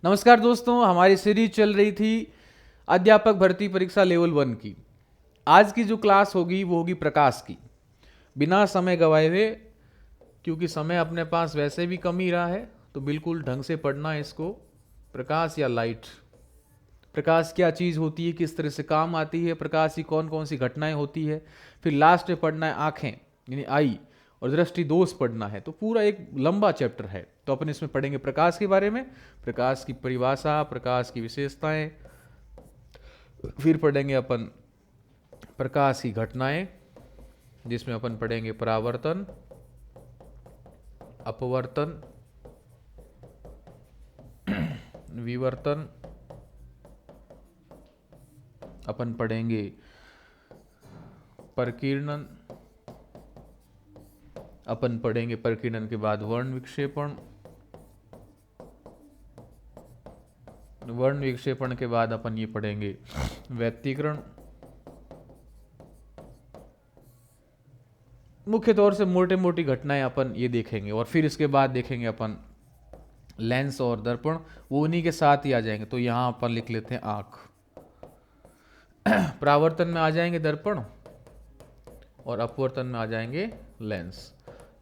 नमस्कार दोस्तों, हमारी सीरीज चल रही थी अध्यापक भर्ती परीक्षा लेवल 1 की। आज की जो क्लास होगी वो होगी प्रकाश की। बिना समय गवाए हुए, क्योंकि समय अपने पास वैसे भी कम ही रहा है, तो बिल्कुल ढंग से पढ़ना है इसको। प्रकाश या लाइट, प्रकाश क्या चीज़ होती है, किस तरह से काम आती है, प्रकाश की कौन कौन सी घटनाएं होती है। फिर लास्ट में पढ़ना है आँखें यानी आई और दृष्टि दोष पढ़ना है। तो पूरा एक लंबा चैप्टर है। तो अपन इसमें पढ़ेंगे प्रकाश के बारे में, प्रकाश की परिभाषा, प्रकाश की विशेषताएं। फिर पढ़ेंगे अपन प्रकाश की घटनाएं, जिसमें अपन पढ़ेंगे परावर्तन, अपवर्तन, विवर्तन। अपन पढ़ेंगे परकीर्णन। अपन पढ़ेंगे परकीर्णन के बाद वर्ण विक्षेपण। वर्ण विक्षेपण के बाद अपन ये पढ़ेंगे व्यक्तीकरण। मुख्य तौर से मोटे मोटी घटनाएं अपन ये देखेंगे, और फिर इसके बाद देखेंगे अपन लेंस और दर्पण, वो उन्हीं के साथ ही आ जाएंगे। तो यहां अपन लिख लेते हैं आंख। परावर्तन में आ जाएंगे दर्पण और अपवर्तन में आ जाएंगे लेंस।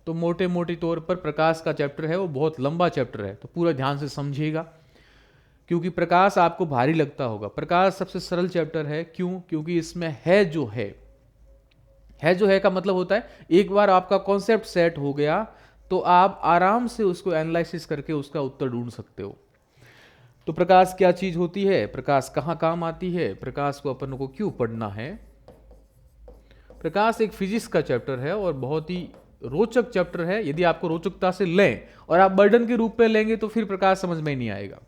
तो मोटे मोटी तौर पर प्रकाश का चैप्टर है वो बहुत लंबा चैप्टर है, तो पूरा ध्यान से समझिएगा, क्योंकि प्रकाश आपको भारी लगता होगा। प्रकाश सबसे सरल चैप्टर है। क्यों? क्योंकि इसमें है जो है का मतलब होता है एक बार आपका कॉन्सेप्ट सेट हो गया तो आप आराम से उसको एनालिसिस करके उसका उत्तर ढूंढ सकते हो। तो प्रकाश क्या चीज होती है, प्रकाश कहाँ काम आती है, प्रकाश को अपन को क्यों पढ़ना है। प्रकाश एक फिजिक्स का चैप्टर है और बहुत ही रोचक चैप्टर है। यदि आपको रोचकता से लें और आप बर्डन के रूप में लेंगे तो फिर प्रकाश समझ में नहीं आएगा।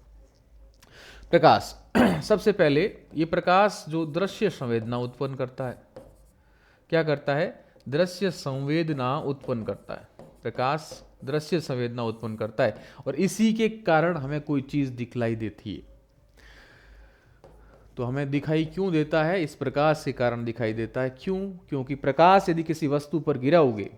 प्रकाश सबसे पहले ये प्रकाश जो दृश्य संवेदना उत्पन्न करता है, क्या करता है? दृश्य संवेदना उत्पन्न करता है। प्रकाश दृश्य संवेदना उत्पन्न करता है और इसी के कारण हमें कोई चीज दिखलाई देती है। तो हमें दिखाई क्यों देता है? इस प्रकाश के कारण दिखाई देता है। क्यों? क्योंकि प्रकाश यदि किसी वस्तु पर गिराओगे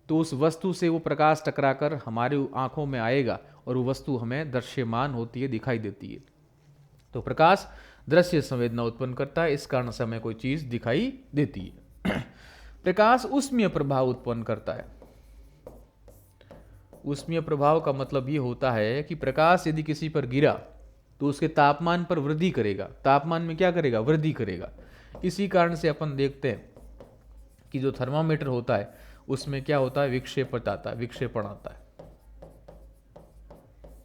तो उस वस्तु से वो प्रकाश टकराकर हमारे आंखों में आएगा और वो वस्तु हमें दृश्यमान होती है, दिखाई देती है। तो प्रकाश दृश्य संवेदना उत्पन्न करता है, इस कारण से हमें कोई चीज दिखाई देती है। प्रकाश ऊष्मीय प्रभाव उत्पन्न करता है। ऊष्मीय प्रभाव का मतलब यह होता है कि प्रकाश यदि किसी पर गिरा तो उसके तापमान पर वृद्धि करेगा। तापमान में क्या करेगा? वृद्धि करेगा। इसी कारण से अपन देखते हैं कि जो थर्मामीटर होता है उसमें क्या होता है? विक्षेपण आता है।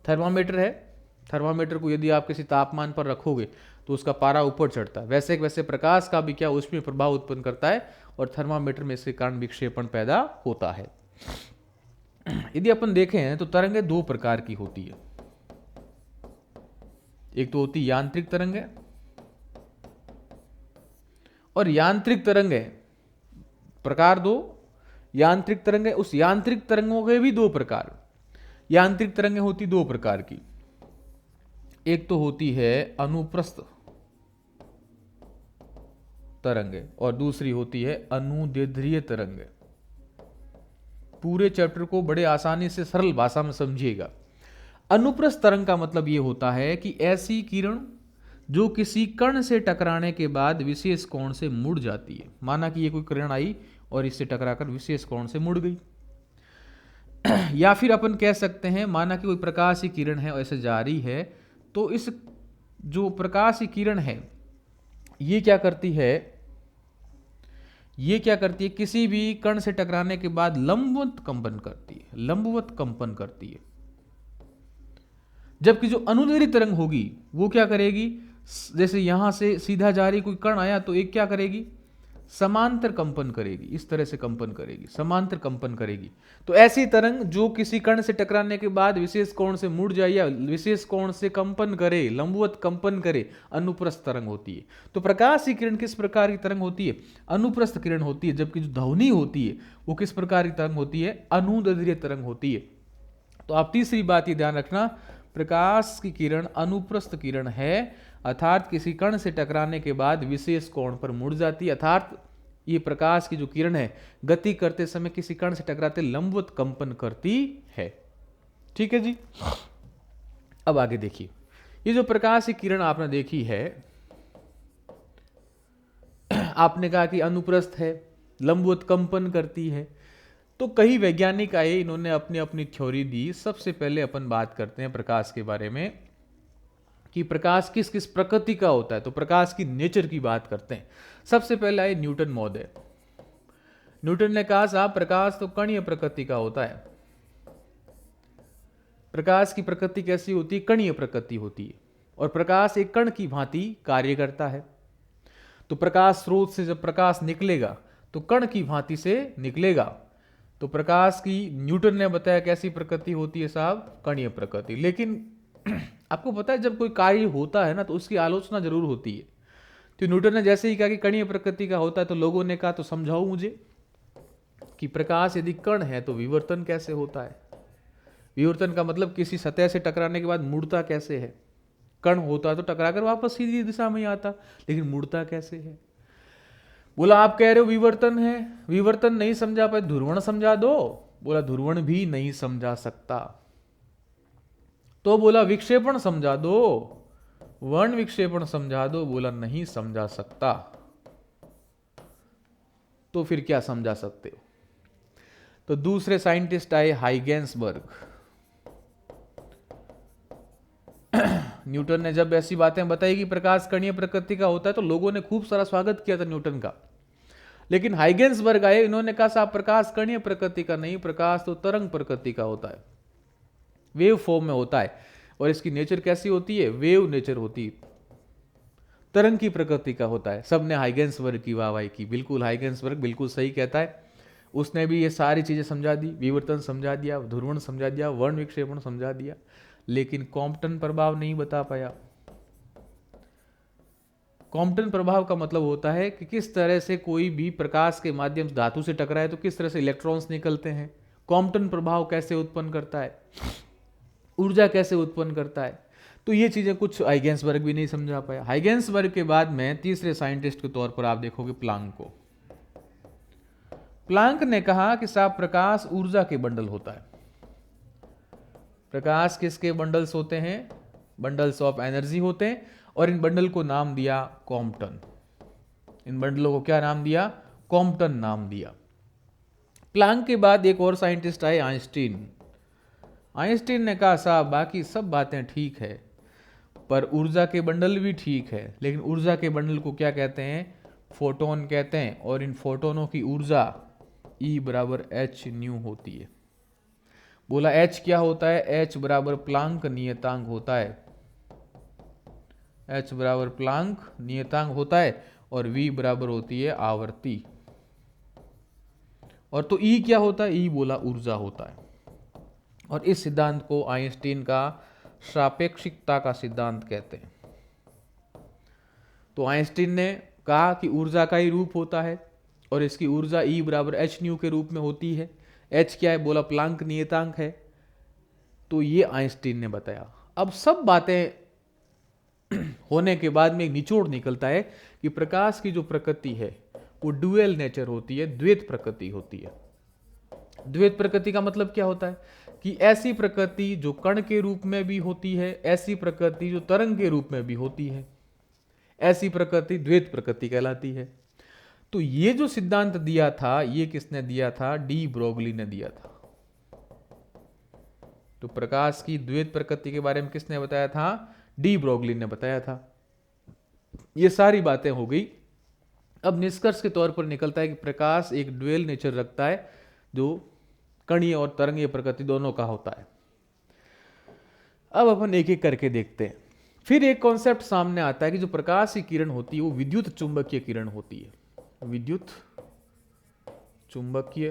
थर्मामीटर है, थर्मामीटर को यदि आप किसी तापमान पर रखोगे तो उसका पारा ऊपर चढ़ता है। वैसे प्रकाश का भी क्या ऊष्मीय प्रभाव उत्पन्न करता है और थर्मामीटर में इसके कारण विक्षेपण पैदा होता है। यदि अपन देखें तो तरंगें दो प्रकार की होती है। एक तो होती यांत्रिक तरंगें और यांत्रिक तरंगें प्रकार दो। यांत्रिक तरंगें, उस यांत्रिक तरंगों के भी दो प्रकार। यांत्रिक तरंगें होती दो प्रकार की। एक तो होती है अनुप्रस्थ तरंगें और दूसरी होती है अनुदैर्ध्य तरंगें। पूरे चैप्टर को बड़े आसानी से सरल भाषा में समझिएगा। अनुप्रस्थ तरंग का मतलब यह होता है कि ऐसी किरण जो किसी कण से टकराने के बाद विशेष कोण से मुड़ जाती है। माना कि ये कोई किरण आई और इससे टकराकर विशेष कोण से मुड़ गई। या फिर अपन कह सकते हैं, माना कि कोई प्रकाश की किरण है और ऐसे जा रही है, तो इस जो प्रकाश की किरण है ये क्या करती है? किसी भी कण से टकराने के बाद लंबवत कंपन करती है। जबकि जो अनुदैर्ध्य तरंग होगी वो क्या करेगी? जैसे यहां से सीधा जा रही कोई कण आया तो एक क्या करेगी? समांतर कंपन करेगी। इस तरह से कंपन करेगी, समांतर कंपन करेगी। तो ऐसी तरंग जो किसी कण से टकराने के बाद विशेष कोण से मुड़ जाए या विशेष कोण से कंपन करे, लंबवत कंपन करे, अनुप्रस्थ तरंग होती है। तो प्रकाश की किरण किस प्रकार की तरंग होती है? अनुप्रस्थ किरण होती है। जबकि जो ध्वनि होती है वो किस प्रकार की तरंग होती है? अनुदैर्ध्य तरंग होती है। तो आप तीसरी बात ये ध्यान रखना, प्रकाश की किरण अनुप्रस्थ किरण है, अर्थात किसी कण से टकराने के बाद विशेष कोण पर मुड़ जाती है। अर्थात ये प्रकाश की जो किरण है गति करते समय किसी कण से टकराते लंबवत कंपन करती है। ठीक है जी। अब आगे देखिए, ये जो प्रकाश की किरण आपने देखी है, आपने कहा कि अनुप्रस्थ है, लंबवत कंपन करती है। तो कई वैज्ञानिक आए, इन्होंने अपनी अपनी थ्योरी दी। सबसे पहले अपन बात करते हैं प्रकाश के बारे में कि प्रकाश किस किस प्रकृति का होता है। तो प्रकाश की नेचर की बात करते हैं। सबसे पहले आए न्यूटन महोदय। न्यूटन ने कहा साहब प्रकाश तो कणीय प्रकृति का होता है। प्रकाश की प्रकृति कैसी होती है? कणीय प्रकृति होती है, और प्रकाश एक कण की भांति कार्य करता है। तो प्रकाश स्रोत से जब प्रकाश निकलेगा तो कण की भांति से निकलेगा। तो प्रकाश की न्यूटन ने बताया कैसी प्रकृति होती है साहब? कणीय प्रकृति। लेकिन आपको पता है जब कोई कार्य होता है ना तो उसकी आलोचना जरूर होती है। तो न्यूटन ने जैसे ही कहा कि कणीय प्रकृति का होता है तो लोगों ने कहा तो समझाओ मुझे कि प्रकाश यदि कण है तो विवर्तन कैसे होता है? विवर्तन का मतलब किसी सतह से टकराने के बाद मुड़ता कैसे है? कण होता है तो टकराकर वापस सीधी दिशा में ही आता, लेकिन मुड़ता कैसे है? बोला आप कह रहे हो विवर्तन है, विवर्तन नहीं समझा पाए, ध्रुवण समझा दो। बोला ध्रुवण भी नहीं समझा सकता। तो बोला विक्षेपण समझा दो, वर्ण विक्षेपण समझा दो। बोला नहीं समझा सकता। तो फिर क्या समझा सकते हो? तो दूसरे साइंटिस्ट आए हाइगेंसबर्ग। न्यूटन ने जब ऐसी बातें बताई कि प्रकाश कणीय प्रकृति का होता है तो लोगों ने खूब सारा स्वागत किया था न्यूटन का। लेकिन हाइगेंसबर्ग आए, इन्होंने कहा साहब प्रकाश कणीय प्रकृति का नहीं, प्रकाश तो तरंग प्रकृति का होता है, वेव फॉर्म में होता है। और इसकी नेचर कैसी होती है? वेव नेचर होती है, तरंग की प्रकृति का होता है। सबने हाइगेंसबर्ग की वाहवाही की। बिल्कुल हाइगेंसबर्ग बिल्कुल सही कहता है। उसने भी ये सारी चीजें समझा दी, विवर्तन समझा दिया, ध्रुवण समझा दिया, वर्ण विक्षेपण समझा दिया, लेकिन कॉम्पटन प्रभाव नहीं बता पाया। कॉम्पटन प्रभाव का मतलब होता है कि किस तरह से कोई भी प्रकाश के माध्यम से धातु से टकराए तो किस तरह से इलेक्ट्रॉन्स निकलते हैं। कॉम्पटन प्रभाव कैसे उत्पन्न करता है, ऊर्जा कैसे उत्पन्न करता है। तो ये चीजें कुछ हाइगेंसबर्ग भी नहीं समझा पाया। हाइगेंसबर्ग के बाद में तीसरे साइंटिस्ट के तौर पर आप देखोगे प्लांक को। प्लांक ने कहा कि साहब प्रकाश ऊर्जा के बंडल होता है। प्रकाश किसके बंडल्स होते हैं? बंडल्स ऑफ एनर्जी होते हैं, और इन बंडल को नाम दिया कॉम्पटन। इन बंडलों को क्या नाम दिया? कॉम्पटन नाम दिया। प्लांक के बाद एक और साइंटिस्ट आए आइंस्टीन। आइंस्टीन ने कहा साहब बाकी सब बातें ठीक है, पर ऊर्जा के बंडल भी ठीक है, लेकिन ऊर्जा के बंडल को क्या कहते हैं? फोटोन कहते हैं, और इन फोटोनों की ऊर्जा E बराबर एच न्यू होती है। बोला H क्या होता है? H बराबर प्लांक नियतांक होता है। H बराबर प्लांक नियतांक होता है, और V बराबर होती है आवर्ती। और तो E क्या होता है? E बोला ऊर्जा होता है। और इस सिद्धांत को आइंस्टीन का सापेक्षिकता का सिद्धांत कहते हैं। तो आइंस्टीन ने कहा कि ऊर्जा का ही रूप होता है, और इसकी ऊर्जा E बराबर एच न्यू के रूप में होती है। H क्या है? बोला प्लांक नियतांक है। तो ये आइंस्टीन ने बताया। अब सब बातें होने के बाद में एक निचोड़ निकलता है कि प्रकाश की जो प्रकृति है वो ड्यूअल नेचर होती है, द्वैत प्रकृति होती है। द्वैत प्रकृति का मतलब क्या होता है? कि ऐसी प्रकृति जो कण के रूप में भी होती है, ऐसी प्रकृति जो तरंग के रूप में भी होती है, ऐसी प्रकृति द्वैत प्रकृति कहलाती है। तो ये जो सिद्धांत दिया था, ये किसने दिया था? डी ब्रोगली ने दिया था। तो प्रकाश की द्वैत प्रकृति के बारे में किसने बताया था? डी ब्रोगली ने बताया था। ये सारी बातें हो गई। अब निष्कर्ष के तौर पर निकलता है कि प्रकाश एक ड्यूअल नेचर रखता है, जो कणीय और तरंगीय प्रकृति दोनों का होता है। अब अपन एक एक करके देखते हैं। फिर एक कॉन्सेप्ट सामने आता है कि जो प्रकाश की किरण होती है वो विद्युत चुंबकीय किरण होती है। विद्युत चुंबकीय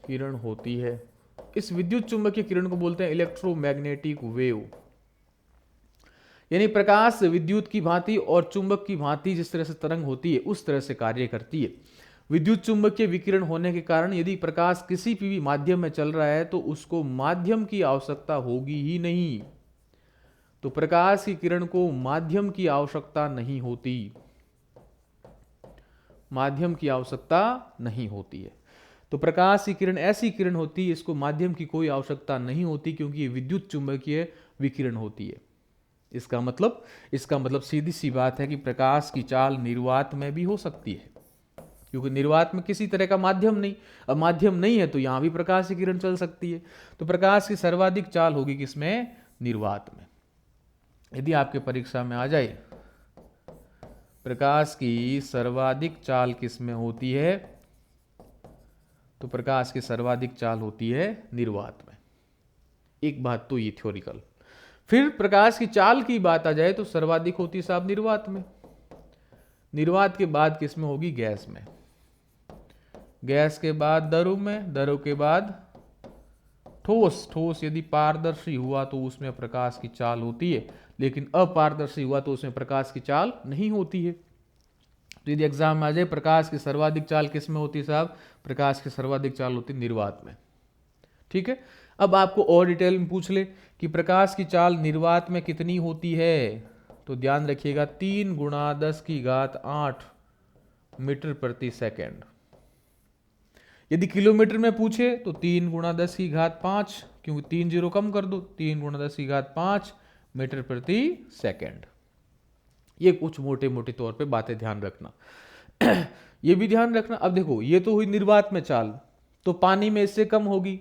किरण होती है। इस विद्युत चुंबकीय किरण को बोलते हैं इलेक्ट्रोमैग्नेटिक वेव। यानी प्रकाश विद्युत की भांति और चुंबक की भांति जिस तरह से तरंग होती है उस तरह से कार्य करती है। विद्युत चुंबकीय विकिरण होने के कारण यदि प्रकाश किसी भी माध्यम में चल रहा है तो उसको माध्यम की आवश्यकता होगी ही नहीं। तो प्रकाश की किरण को माध्यम की आवश्यकता नहीं होती, माध्यम की आवश्यकता नहीं होती है। तो प्रकाश की किरण ऐसी किरण होती है, इसको माध्यम की कोई आवश्यकता नहीं होती, क्योंकि ये विद्युत चुंबकीय विकिरण होती है। इसका मतलब सीधी सी बात है कि प्रकाश की चाल निर्वात में भी हो सकती है, क्योंकि निर्वात में किसी तरह का माध्यम नहीं, अब माध्यम नहीं है तो यहां भी प्रकाश की किरण चल सकती है। तो प्रकाश की सर्वाधिक चाल होगी किसमें? निर्वात में। यदि आपके परीक्षा में आ जाए प्रकाश की सर्वाधिक चाल किसमें होती है, तो प्रकाश की सर्वाधिक चाल होती है निर्वात में। एक बात तो ये थ्योरिकल। फिर प्रकाश की चाल की बात आ जाए तो सर्वाधिक होती है साहब निर्वात में। निर्वात के बाद किसमें होगी? गैस में। गैस के बाद द्रव में, द्रव के बाद ठोस। ठोस यदि पारदर्शी हुआ तो उसमें प्रकाश की चाल होती है, लेकिन अपारदर्शी हुआ तो उसमें प्रकाश की चाल नहीं होती है। तो यदि एग्जाम में आ जाए प्रकाश की सर्वाधिक चाल किसमें होती है साहब? प्रकाश की सर्वाधिक चाल होती है निर्वात में। ठीक है। अब आपको और डिटेल में पूछ ले कि प्रकाश की चाल निर्वात में कितनी होती है, तो ध्यान रखिएगा 3 × 10⁸ मीटर प्रति सेकेंड। यदि किलोमीटर में पूछे तो 3 × 10⁵ क्योंकि 3 जीरो कम कर दो, 3 × 10⁵ मीटर प्रति सेकेंड। ये कुछ मोटे मोटे तौर पे बातें ध्यान रखना। ये भी ध्यान रखना। अब देखो ये तो हुई निर्वात में चाल, तो पानी में इससे कम होगी,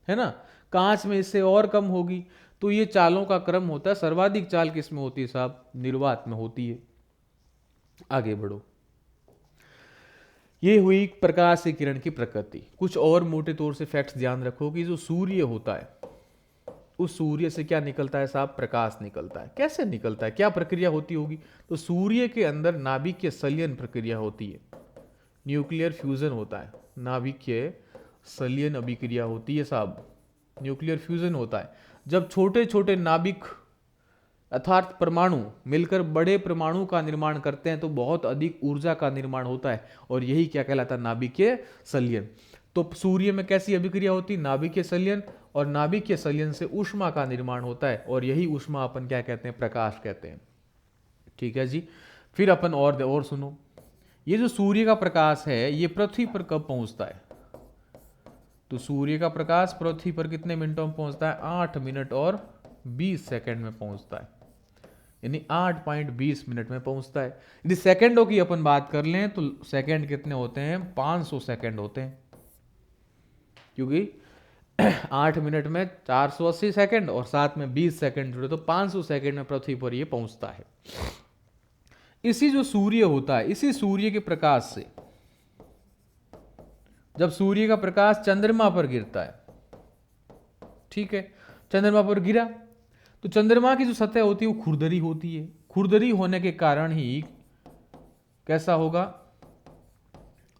है ना, कांच में इससे और कम होगी। तो ये चालों का क्रम होता है। सर्वाधिक चाल किस में होती है साहब? निर्वात में होती है। आगे बढ़ो। ये हुई प्रकाश की किरण की प्रकृति। कुछ और मोटे तौर से फैक्ट्स ध्यान रखो कि जो सूर्य होता है उस सूर्य से क्या निकलता है साहब? प्रकाश निकलता है। कैसे निकलता है, क्या प्रक्रिया होती होगी? तो सूर्य के अंदर नाभिकीय संलयन प्रक्रिया होती है, न्यूक्लियर फ्यूजन होता है, नाभिकीय संलयन अभिक्रिया होती है साहब, न्यूक्लियर फ्यूजन होता है। जब छोटे छोटे नाभिक अर्थात परमाणु मिलकर बड़े परमाणु का निर्माण करते हैं तो बहुत अधिक ऊर्जा का निर्माण होता है, और यही क्या कहलाता है? नाभिकीय संलयन। तो सूर्य में कैसी अभिक्रिया होती है? नाभिकीय संलयन, और नाभिकीय संलयन से ऊष्मा का निर्माण होता है, और यही ऊष्मा अपन क्या कहते हैं? प्रकाश कहते हैं। ठीक है जी। फिर अपन और सुनो, ये जो सूर्य का प्रकाश है ये पृथ्वी पर कब पहुंचता है? तो सूर्य का प्रकाश पृथ्वी पर कितने मिनटों में पहुंचता है? 8 मिनट और 20 सेकंड में पहुंचता है, यानी 8.20 मिनट में पहुंचता है। यदि सेकंडों की अपन बात कर लें तो सेकंड कितने होते हैं? 500 सेकंड होते हैं, क्योंकि 8 मिनट में 480 सेकंड और साथ में 20 सेकंड जुड़े तो 500 सेकंड में पृथ्वी पर यह पहुंचता है। इसी जो सूर्य होता है, इसी सूर्य के प्रकाश से जब सूर्य का प्रकाश चंद्रमा पर गिरता है, ठीक है, चंद्रमा पर गिरा तो चंद्रमा की जो सतह होती है वो खुरदरी होती है। खुरदरी होने के कारण ही कैसा होगा?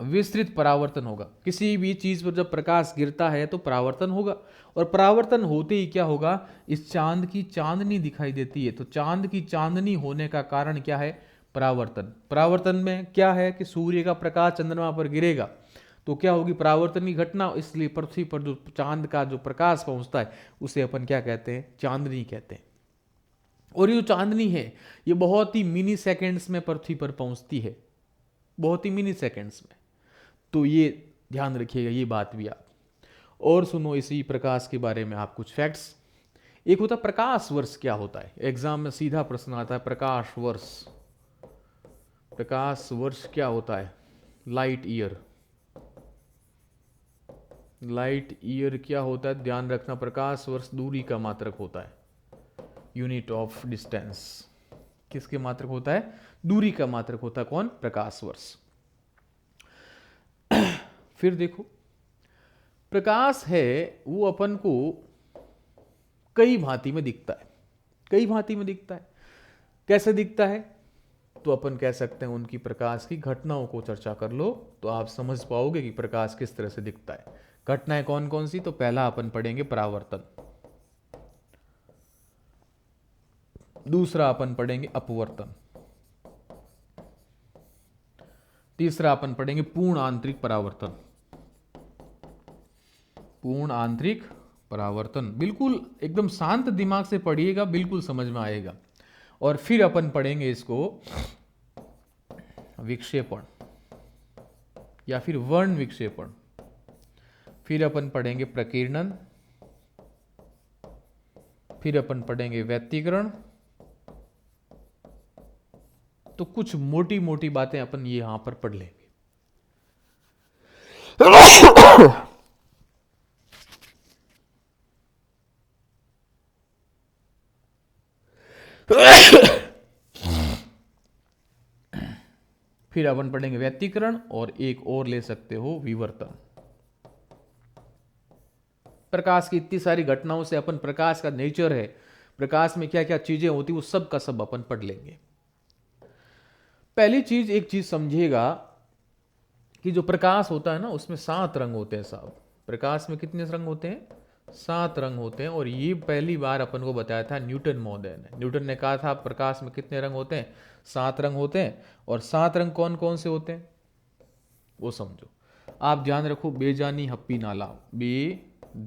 विस्तृत परावर्तन होगा। किसी भी चीज पर जब प्रकाश गिरता है तो परावर्तन होगा, और परावर्तन होते ही क्या होगा? इस चांद की चांदनी दिखाई देती है। तो चांद की चांदनी होने का कारण क्या है? परावर्तन। परावर्तन में क्या है कि सूर्य का प्रकाश चंद्रमा पर गिरेगा तो क्या होगी? परावर्तन की घटना। इसलिए पृथ्वी पर जो चांद का जो प्रकाश पहुंचता है उसे अपन क्या कहते हैं? चांदनी कहते हैं। और ये जो चांदनी है ये बहुत ही मिनी सेकेंड्स में पृथ्वी पर पहुंचती है, बहुत ही मिनी सेकेंड्स में। तो ये ध्यान रखिएगा ये बात भी आप। और सुनो इसी प्रकाश के बारे में आप कुछ फैक्ट्स। एक होता है प्रकाश वर्ष। क्या होता है? एग्जाम में सीधा प्रश्न आता है प्रकाश वर्ष। प्रकाश वर्ष क्या होता है? Light year. लाइट ईयर क्या होता है? ध्यान रखना, प्रकाश वर्ष दूरी का मात्रक होता है, यूनिट ऑफ डिस्टेंस। किसके मात्रक होता है? दूरी का मात्रक होता है। कौन? प्रकाश वर्ष। फिर देखो प्रकाश है वो अपन को कई भांति में दिखता है, कई भांति में दिखता है। कैसे दिखता है? तो अपन कह सकते हैं उनकी प्रकाश की घटनाओं को चर्चा कर लो तो आप समझ पाओगे कि प्रकाश किस तरह से दिखता है। घटनाएं कौन कौन सी? तो पहला अपन पढ़ेंगे परावर्तन, दूसरा अपन पढ़ेंगे अपवर्तन, तीसरा अपन पढ़ेंगे पूर्ण आंतरिक परावर्तन। पूर्ण आंतरिक परावर्तन बिल्कुल एकदम शांत दिमाग से पढ़िएगा, बिल्कुल समझ में आएगा। और फिर अपन पढ़ेंगे इसको विक्षेपण या फिर वर्ण विक्षेपण। फिर अपन पढ़ेंगे प्रकीर्णन, फिर अपन पढ़ेंगे व्यतिकरण। तो कुछ मोटी मोटी बातें अपन ये यहां पर पढ़ लेंगे। फिर अपन पढ़ेंगे व्यतिकरण और एक और ले सकते हो विवर्तन। प्रकाश की इतनी सारी घटनाओं से अपन प्रकाश का नेचर है, प्रकाश में क्या क्या चीजें होती वो सब का सब अपन पढ़ लेंगे। पहली चीज, एक चीज समझिएगा कि जो प्रकाश होता है ना उसमें 7 रंग होते हैं साहब। प्रकाश में कितने रंग होते हैं? 7 रंग होते हैं। और ये पहली बार अपन को बताया था न्यूटन महोदय ने। न्यूटन ने कहा था प्रकाश में कितने रंग होते हैं? 7 रंग होते हैं। और 7 रंग कौन कौन से होते हैं वो समझो। आप ध्यान रखो, बेजानी हप्पी नाला, बेजानी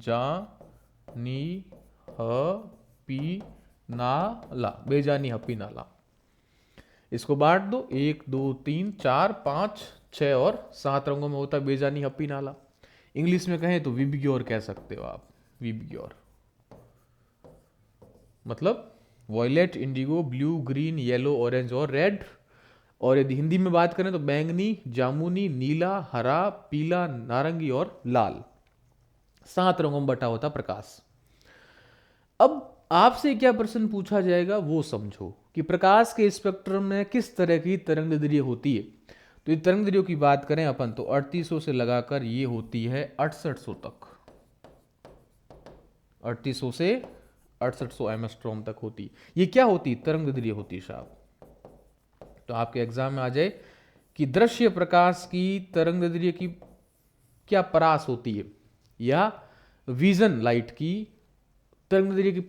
हप्पी नाला, बेजानी हप्पी नाला। इसको बांट दो, 1 2 3 4 5 6 और 7 रंगों में होता है बेजानी हप्पी नाला। इंग्लिश में कहें तो विबग्योर कह सकते हो आप, विबग्योर मतलब violet, indigo, blue, green, yellow, orange और रेड। और यदि हिंदी में बात करें तो बैंगनी, जामुनी, नीला, हरा, पीला, नारंगी और लाल। 7 रंगों में बटा होता प्रकाश। अब आपसे क्या प्रश्न पूछा जाएगा वो समझो कि प्रकाश के स्पेक्ट्रम में किस तरह की तरंगदैर्ध्य होती है। तो ये तरंगदैर्ध्यों की बात करें अपन तो 3800 से लगाकर ये होती है 6800 तक। 3800 से 6800 एंगस्ट्रॉम तक होती है। ये क्या होती है? तरंगदैर्ध्य होती है साहब। तो आपके एग्जाम में आ जाए कि दृश्य प्रकाश की तरंगदैर्ध्य की क्या परास होती है, या विजन लाइट की तरंगदैर्ध्य की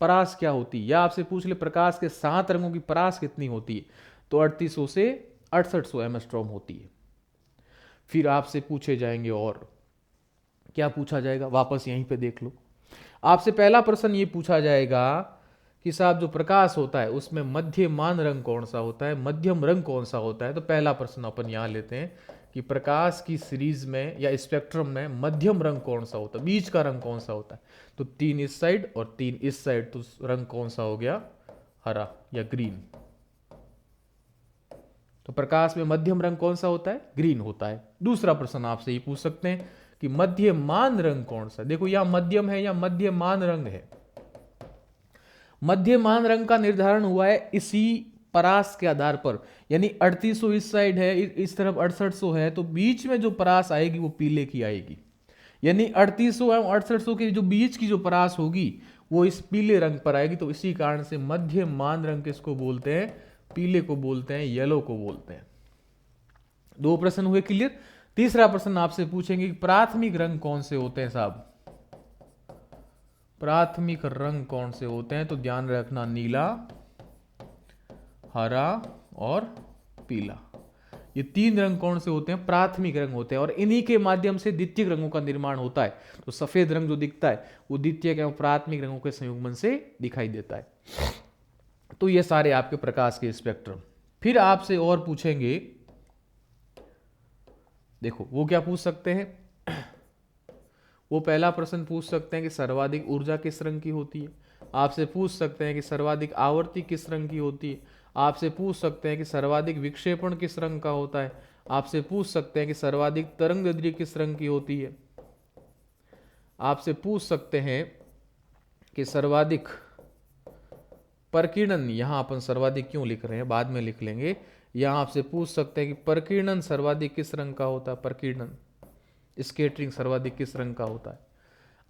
परास क्या होती है, या आपसे पूछ ले प्रकाश के 7 रंगों की परास कितनी होती है, तो 3800 से 6800 एंगस्ट्रॉम होती है। फिर आपसे पूछे जाएंगे, और क्या पूछा जाएगा वापस यहीं पे देख लो। आपसे पहला प्रश्न ये पूछा जाएगा कि साहब जो प्रकाश होता है उसमें मध्यमान रंग कौन सा होता है, मध्यम रंग कौन सा होता है। तो पहला प्रश्न अपन यहां लेते हैं कि प्रकाश की सीरीज में या स्पेक्ट्रम में मध्यम रंग कौन सा होता है, बीच का रंग कौन सा होता है। तो 3 इस साइड और 3 इस साइड, तो रंग कौन सा हो गया? हरा या ग्रीन। तो प्रकाश में मध्यम रंग कौन सा होता है? ग्रीन होता है। दूसरा प्रश्न आपसे ये पूछ सकते हैं कि मध्यमान रंग कौन सा। देखो यहां मध्यम है या मध्यमान रंग है। मध्यमान रंग का निर्धारण हुआ है इसी परास के आधार पर, यानी 3800 इस साइड है, इस तरफ 6800 है, तो बीच में जो परास आएगी वो पीले की आएगी। यानी 3800 एवं 6800 के जो बीच की जो परास होगी वो इस पीले रंग पर आएगी। तो इसी कारण से मध्यमान रंग किसको बोलते हैं? पीले को बोलते हैं, येलो को बोलते हैं। 2 प्रश्न हुए क्लियर। तीसरा प्रश्न आपसे पूछेंगे कि प्राथमिक रंग कौन से होते हैं साहब। प्राथमिक रंग कौन से होते हैं? तो ध्यान रखना, नीला, हरा और पीला। ये 3 रंग कौन से होते हैं? प्राथमिक रंग होते हैं। और इन्हीं के माध्यम से द्वितीयक रंगों का निर्माण होता है। तो सफेद रंग जो दिखता है वो द्वितीयक एवं प्राथमिक रंगों के संयुग्मन से दिखाई देता है। तो ये सारे आपके प्रकाश के स्पेक्ट्रम। फिर आपसे और पूछेंगे, देखो वो क्या पूछ सकते हैं। वो पहला प्रश्न पूछ सकते हैं कि सर्वाधिक ऊर्जा किस रंग की होती है। आपसे पूछ सकते हैं कि सर्वाधिक आवर्ती किस रंग की होती है। आपसे पूछ सकते हैं कि सर्वाधिक विक्षेपण किस रंग का होता है। आपसे पूछ सकते हैं कि सर्वाधिक तरंगदैर्ध्य किस रंग की होती है। आपसे पूछ सकते हैं कि सर्वाधिक प्रकीर्णन, यहां अपन सर्वाधिक क्यों लिख रहे हैं बाद में लिख लेंगे। यहां आपसे पूछ सकते हैं कि प्रकीर्णन सर्वाधिक किस रंग का होता है, प्रकीर्णन स्कैटरिंग सर्वाधिक किस रंग का होता है।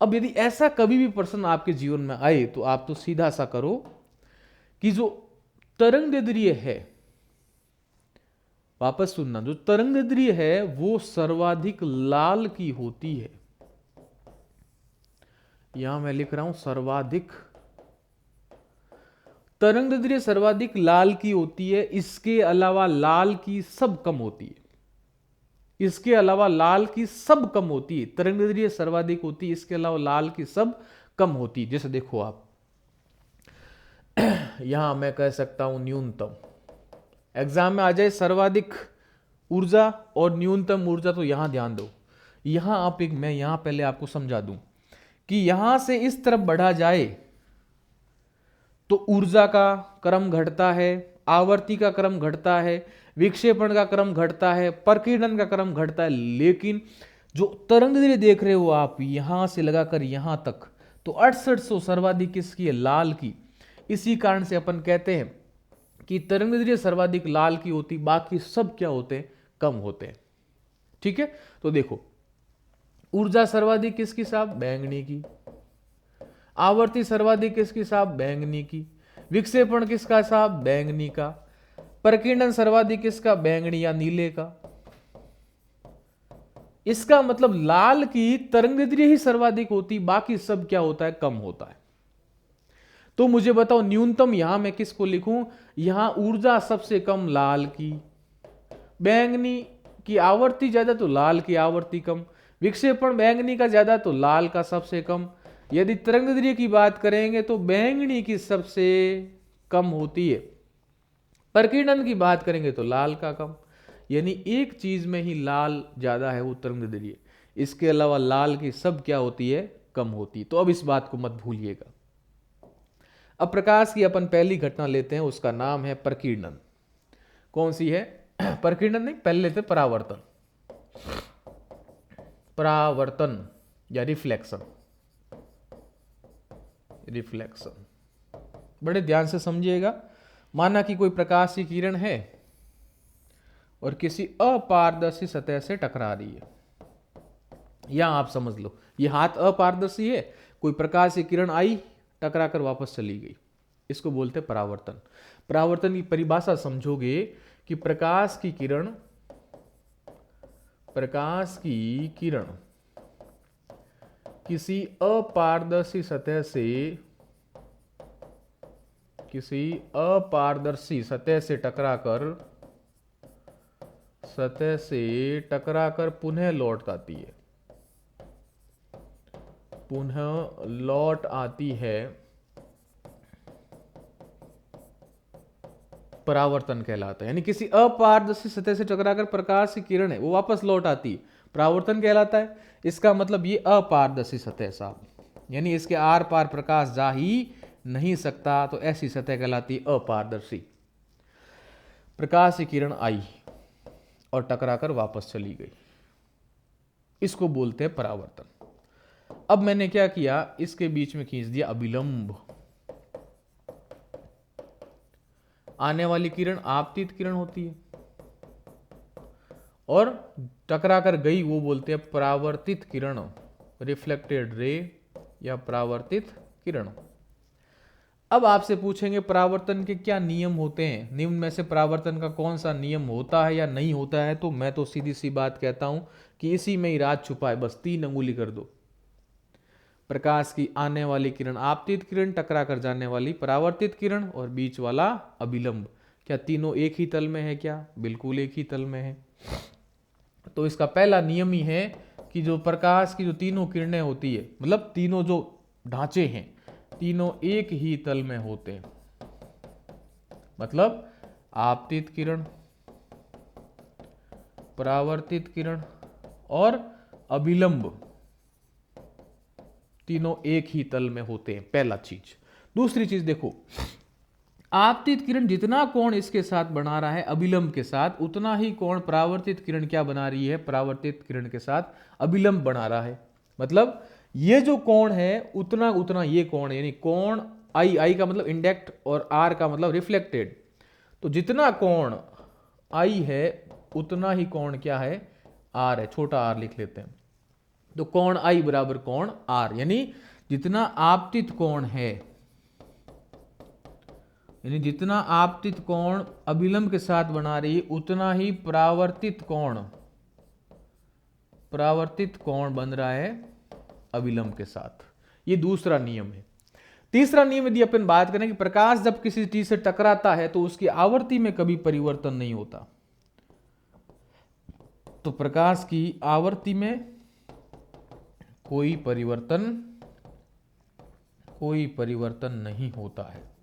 अब यदि ऐसा कभी भी प्रश्न आपके जीवन में आए तो आप तो सीधा सा करो कि जो तरंगदैर्ध्य है, वापस सुनना, जो तरंगदैर्ध्य है वो सर्वाधिक लाल की होती है। यहां मैं लिख रहा हूं सर्वाधिक, तरंगदैर्ध्य सर्वाधिक लाल की होती है। इसके अलावा लाल की सब कम होती है। इसके अलावा लाल की सब कम होती है। तरंगदैर्ध्य सर्वाधिक होती है, इसके अलावा लाल की सब कम होती है। जैसे देखो आप यहां मैं कह सकता हूं न्यूनतम, एग्जाम में आ जाए सर्वाधिक ऊर्जा और न्यूनतम ऊर्जा, तो यहां ध्यान दो। यहां आप एक, मैं यहां पहले आपको समझा दूं कि यहां से इस तरफ बढ़ा जाए तो ऊर्जा का क्रम घटता है, आवर्ती का क्रम घटता है, विक्षेपण का क्रम घटता है, प्रकीर्णन का क्रम घटता है। लेकिन जो तरंगदैर्घ्य देख रहे हो आप यहां से लगाकर यहां तक, तो 6800 सर्वाधिक किसकी है? लाल की। इसी कारण से अपन कहते हैं कि तरंगदैर्घ्य सर्वाधिक लाल की होती, बाकी सब क्या होते हैं? कम होते हैं। ठीक है, तो देखो ऊर्जा सर्वाधिक किसकी साहब? बैंगनी की। आवर्ती सर्वाधिक किसकी साहब? बैंगनी की। विक्षेपण किसका साहब? बैंगनी का। प्रकीर्णन सर्वाधिक किसका? बैंगनी या नीले का। इसका मतलब लाल की तरंगदैर्घ्य ही सर्वाधिक होती, बाकी सब क्या होता है? कम होता है। तो मुझे बताओ न्यूनतम यहां मैं किसको लिखूं? यहां ऊर्जा सबसे कम लाल की, बैंगनी की आवर्ती ज्यादा तो लाल की आवर्ती कम, विक्षेपण बैंगनी का ज्यादा तो लाल का सबसे कम। यदि तरंगदैर्घ्य की बात करेंगे तो बैंगनी की सबसे कम होती है, प्रकीर्णन की बात करेंगे तो लाल का कम। यानी एक चीज में ही लाल ज्यादा है, वो तरंगदैर्घ्य। इसके अलावा लाल की सब क्या होती है? कम होती है। तो अब इस बात को मत भूलिएगा। अब प्रकाश की अपन पहली घटना लेते हैं, उसका नाम है प्रकीर्णन। कौन सी है? प्रकीर्णन नहीं, पहले लेते परावर्तन। परावर्तन या रिफ्लेक्शन। रिफ्लेक्शन बड़े ध्यान से समझिएगा। माना कि कोई प्रकाश की किरण है और किसी अपारदर्शी सतह से टकरा रही है। यहां आप समझ लो, ये हाथ अपारदर्शी है, कोई प्रकाश की किरण आई, टकरा कर वापस चली गई। इसको बोलते हैं परावर्तन। परावर्तन की परिभाषा समझोगे कि प्रकाश की किरण किसी अपारदर्शी सतह से टकराकर पुनः लौट आती है, परावर्तन कहलाता है। यानी किसी अपारदर्शी सतह से टकराकर प्रकाश की किरण है, वो वापस लौट आती है, परावर्तन कहलाता है। इसका मतलब ये अपारदर्शी सतह साहब, यानी इसके आर पार प्रकाश जा ही नहीं सकता, तो ऐसी सतह कहलाती है अपारदर्शी। प्रकाश की किरण आई और टकराकर वापस चली गई, इसको बोलते हैं परावर्तन। अब मैंने क्या किया, इसके बीच में खींच दिया अभिलंब। आने वाली किरण आपतित किरण होती है और टकराकर गई वो बोलते हैं परावर्तित किरण, रिफ्लेक्टेड रे या परावर्तित किरण। अब आपसे पूछेंगे परावर्तन के क्या नियम होते हैं, निम्न में से परावर्तन का कौन सा नियम होता है या नहीं होता है? तो मैं तो सीधी सी बात कहता हूं कि इसी में ही राज छुपा है, बस 3 अंगुली कर दो। प्रकाश की आने वाली किरण आपतित किरण, टकरा कर जाने वाली परावर्तित किरण और बीच वाला अभिलंब। क्या तीनों एक ही तल में है? क्या बिल्कुल एक ही तल में है। तो इसका पहला नियम ही है कि जो प्रकाश की जो तीनों किरणें होती है, मतलब तीनों जो ढांचे हैं, तीनों एक ही तल में होते हैं। मतलब आपतित किरण, परावर्तित किरण और अभिलंब तीनों एक ही तल में होते हैं, पहला चीज। दूसरी चीज देखो, आपतित किरण जितना कोण इसके साथ बना रहा है अभिलंब के साथ, उतना ही कोण परावर्तित किरण क्या बना रही है? परावर्तित किरण के साथ अभिलंब बना रहा है। मतलब ये जो कोण है उतना उतना ये कोण है, यानी कोण आई का मतलब इंडेक्ट और आर का मतलब रिफ्लेक्टेड। तो जितना कोण आई है उतना ही कोण क्या है? आर है, छोटा आर लिख लेते हैं। तो कोण आई बराबर कोण आर, यानी जितना आपतित कोण है, यानी जितना आपतित कोण अभिलंब के साथ बना रही है उतना ही परावर्तित कोण बन रहा है अभिलंब के साथ। ये दूसरा नियम है। तीसरा नियम यदि अपन बात करें कि प्रकाश जब किसी चीज से टकराता है तो उसकी आवर्ती में कभी परिवर्तन नहीं होता। तो प्रकाश की आवर्ती में कोई परिवर्तन नहीं होता है।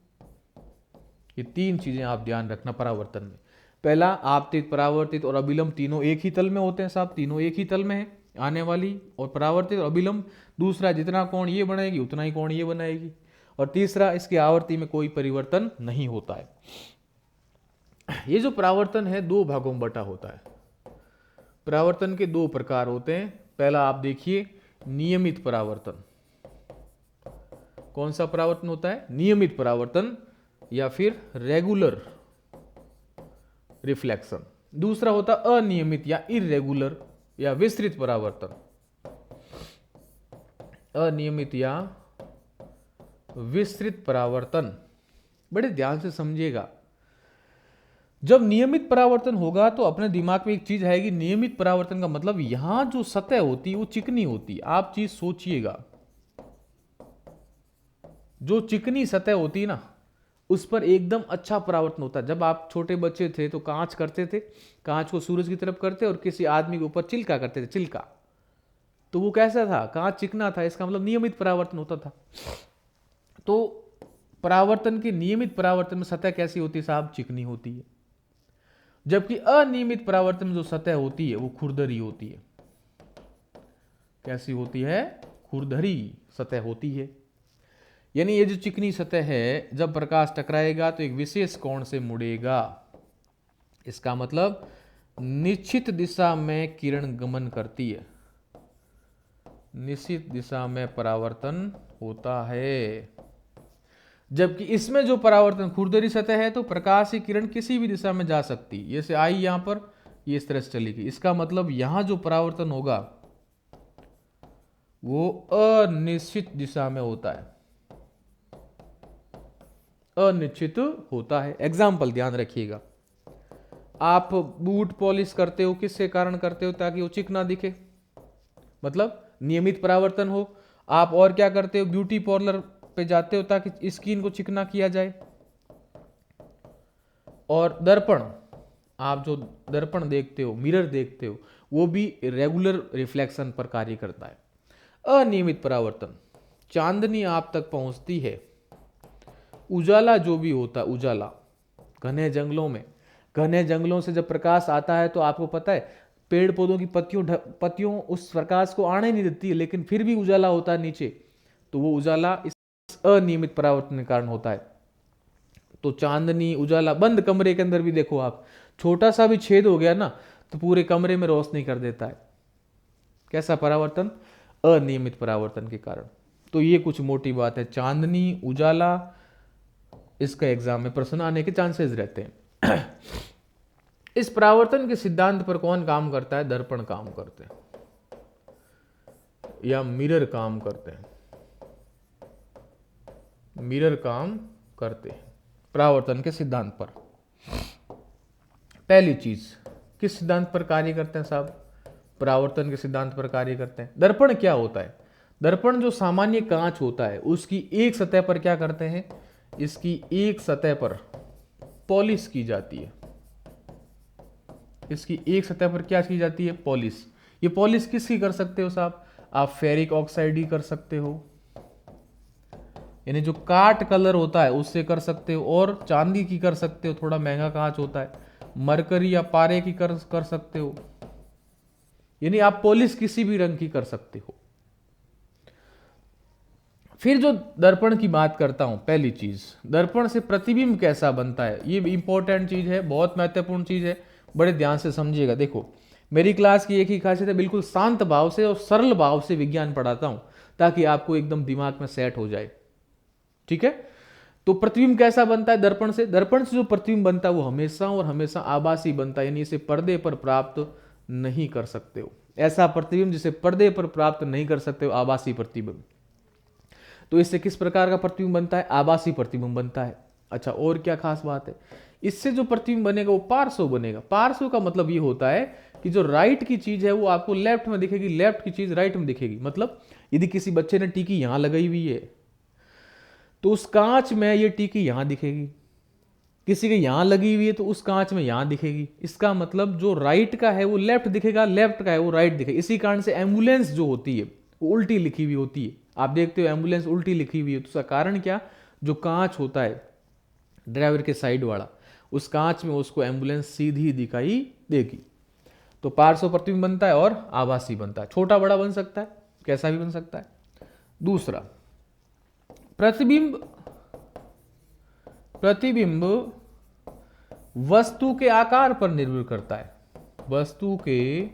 ये 3 चीजें आप ध्यान रखना परावर्तन में। पहला, आपतित, परावर्तित और अभिलंब तीनों एक ही तल में होते हैं साहब, तीनों एक ही तल में है, आने वाली और परावर्तित और अभिलंब। दूसरा, जितना कोण ये बनाएगी उतना ही कोण ये बनाएगी। और तीसरा, इसकी आवृत्ति में कोई परिवर्तन नहीं होता है। ये जो परावर्तन है दो भागों में बटा होता है। परावर्तन के दो प्रकार होते हैं। पहला आप देखिए नियमित परावर्तन। कौन सा परावर्तन होता है? नियमित परावर्तन या फिर रेगुलर रिफ्लेक्शन। दूसरा होता अनियमित या इरेगुलर या विस्तृत परावर्तन। अनियमित या विस्तृत परावर्तन, बड़े ध्यान से समझिएगा। जब नियमित परावर्तन होगा तो अपने दिमाग में एक चीज आएगी, नियमित परावर्तन का मतलब यहां जो सतह होती है वो चिकनी होती है। आप चीज सोचिएगा, जो चिकनी सतह होती है ना उस पर एकदम अच्छा परावर्तन होता है। जब आप छोटे बच्चे थे तो कांच करते थे, कांच को सूरज की तरफ करते और किसी आदमी के ऊपर चिल्का करते थे, चिल्का, तो वो कैसा था? कांच चिकना था, इसका मतलब नियमित परावर्तन होता था। तो परावर्तन के नियमित परावर्तन में सतह कैसी होती है साहब? चिकनी होती है। जबकि अनियमित परावर्तन में जो सतह होती है वो खुरदरी होती है। कैसी होती है? खुरदरी सतह होती है। यानी ये जो चिकनी सतह है, जब प्रकाश टकराएगा तो एक विशेष कोण से मुड़ेगा। इसका मतलब निश्चित दिशा में किरण गमन करती है, निश्चित दिशा में परावर्तन होता है। जबकि इसमें जो परावर्तन खुरदरी सतह है तो प्रकाश की किरण किसी भी दिशा में जा सकती है। जैसे आई यहां पर, ये इस तरह से चलेगी। इसका मतलब यहां जो परावर्तन होगा वो अनिश्चित दिशा में होता है, अनिश्चित होता है। एग्जाम्पल ध्यान रखिएगा, आप बूट पॉलिश करते हो, किसके कारण करते हो? ताकि वो चिकना दिखे, मतलब नियमित परावर्तन हो। आप और क्या करते हो? ब्यूटी पार्लर पे जाते हो ताकि स्किन को चिकना किया जाए। और दर्पण, आप जो दर्पण देखते हो, मिरर देखते हो, वो भी रेगुलर रिफ्लेक्शन पर कार्य करता है। अनियमित परावर्तन, चांदनी आप तक पहुंचती है, उजाला जो भी होता है, उजाला घने जंगलों में, घने जंगलों से जब प्रकाश आता है तो आपको पता है पेड़ पौधों की पत्तियों उस प्रकाश को आने नहीं देती है, लेकिन फिर भी उजाला होता है नीचे। तो वो उजाला इस अनियमित परावर्तन के कारण होता है। तो चांदनी, उजाला, बंद कमरे के अंदर भी देखो आप, छोटा सा भी छेद हो गया ना तो पूरे कमरे में रोशनी कर देता है। कैसा परावर्तन? अनियमित परावर्तन के कारण। तो ये कुछ मोटी बात है। चांदनी, उजाला, इसका एग्जाम में प्रश्न आने के चांसेस रहते हैं। इस परावर्तन के सिद्धांत पर कौन काम करता है? दर्पण काम करते हैं या मिरर काम करते हैं। मिरर काम करते हैं परावर्तन के सिद्धांत पर। पहली चीज, किस सिद्धांत पर कार्य करते हैं साहब? परावर्तन के सिद्धांत पर कार्य करते हैं। दर्पण क्या होता है? दर्पण जो सामान्य कांच होता है उसकी एक सतह पर क्या करते हैं? इसकी एक सतह पर पॉलिश की जाती है। इसकी एक सतह पर क्या की जाती है? पॉलिश। ये पॉलिश किसकी कर सकते हो साहब? आप फेरिक ऑक्साइड ही कर सकते हो, यानी जो काट कलर होता है उससे कर सकते हो, और चांदी की कर सकते हो, थोड़ा महंगा कांच होता है। मरकरी या पारे की कर सकते हो, यानी आप पॉलिश किसी भी रंग की कर सकते हो। फिर जो दर्पण की बात करता हूं, पहली चीज, दर्पण से प्रतिबिंब कैसा बनता है? ये इंपॉर्टेंट चीज है, बहुत महत्वपूर्ण चीज है, बड़े ध्यान से समझिएगा। देखो, मेरी क्लास की एक ही खासियत है, बिल्कुल शांत भाव से और सरल भाव से विज्ञान पढ़ाता हूं ताकि आपको एकदम दिमाग में सेट हो जाए। ठीक है? तो प्रतिबिंब कैसा बनता है दर्पण से? दर्पण से जो प्रतिबिंब बनता है वो हमेशा और हमेशा आभासी बनता है, यानी इसे पर्दे पर प्राप्त नहीं कर सकते हो। ऐसा प्रतिबिंब जिसे पर्दे पर प्राप्त नहीं कर सकते हो, आभासी प्रतिबिंब। तो इससे किस प्रकार का प्रतिबिंब बनता है? आभासी प्रतिबिंब बनता है। अच्छा, और क्या खास बात है? इससे जो प्रतिबिंब बनेगा वो पार्श्व बनेगा। पार्श्व का मतलब ये होता है कि जो राइट की चीज है वो आपको लेफ्ट में दिखेगी, लेफ्ट की चीज राइट में दिखेगी। मतलब यदि किसी बच्चे ने टीकी यहां लगाई हुई है तो उस कांच में ये टीकी यहां दिखेगी, किसी के यहां लगी हुई है तो उस कांच में यहां दिखेगी। इसका मतलब जो राइट का है वो लेफ्ट दिखेगा, लेफ्ट का है वो राइट दिखेगा। इसी कारण से एम्बुलेंस जो होती है वो उल्टी लिखी हुई होती है। आप देखते हो एम्बुलेंस उल्टी लिखी हुई है, तो उसका कारण क्या? जो कांच होता है ड्राइवर के साइड वाला, उस कांच में उसको एम्बुलेंस सीधी दिखाई देगी। तो पार्श्व प्रतिबिंब बनता है और आभासी बनता है। छोटा बड़ा बन सकता है, कैसा भी बन सकता है। दूसरा, प्रतिबिंब वस्तु के आकार पर निर्भर करता है, वस्तु के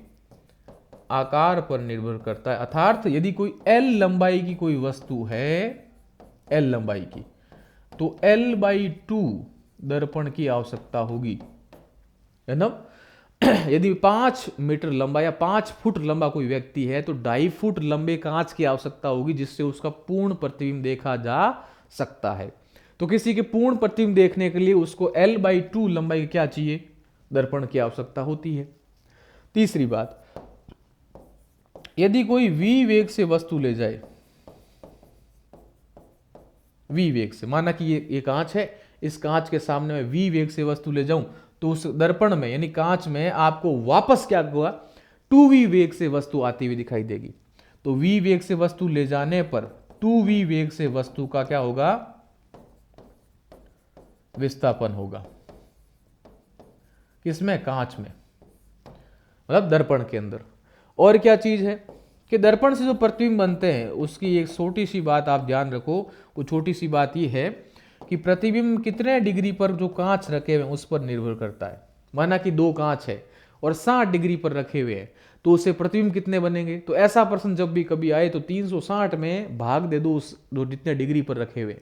आकार पर निर्भर करता है। अर्थात यदि कोई L लंबाई की कोई वस्तु है, L लंबाई की, तो L/2 दर्पण की आवश्यकता होगी, है ना। यदि 5 मीटर लंबा या 5 फुट लंबा कोई व्यक्ति है तो 2.5 फुट लंबे कांच की आवश्यकता होगी, जिससे उसका पूर्ण प्रतिबिंब देखा जा सकता है। तो किसी के पूर्ण प्रतिबिंब देखने के लिए उसको L/2 लंबाई क्या चाहिए, दर्पण की आवश्यकता होती है। तीसरी बात, यदि कोई v वेग से वस्तु ले जाए, v वेग से, माना कि ये कांच है, इस कांच के सामने मैं v वेग से वस्तु ले जाऊं तो उस दर्पण में यानी कांच में आपको वापस क्या होगा, 2v वेग से वस्तु आती हुई दिखाई देगी। तो v वेग से वस्तु ले जाने पर 2v वेग से वस्तु का क्या होगा, विस्थापन होगा। किसमें, कांच में, मतलब दर्पण के अंदर। और क्या चीज है कि दर्पण से जो प्रतिबिंब बनते हैं उसकी एक छोटी सी बात आप ध्यान रखो। वो छोटी सी बात ये है कि प्रतिबिंब कितने डिग्री पर जो कांच रखे हुए हैं उस पर निर्भर करता है। माना कि 2 कांच है और 60 डिग्री पर रखे हुए हैं, तो उससे प्रतिबिंब कितने बनेंगे। तो ऐसा प्रश्न जब भी कभी आए तो 360 में भाग दे दो उस जो जितने डिग्री पर रखे हुए।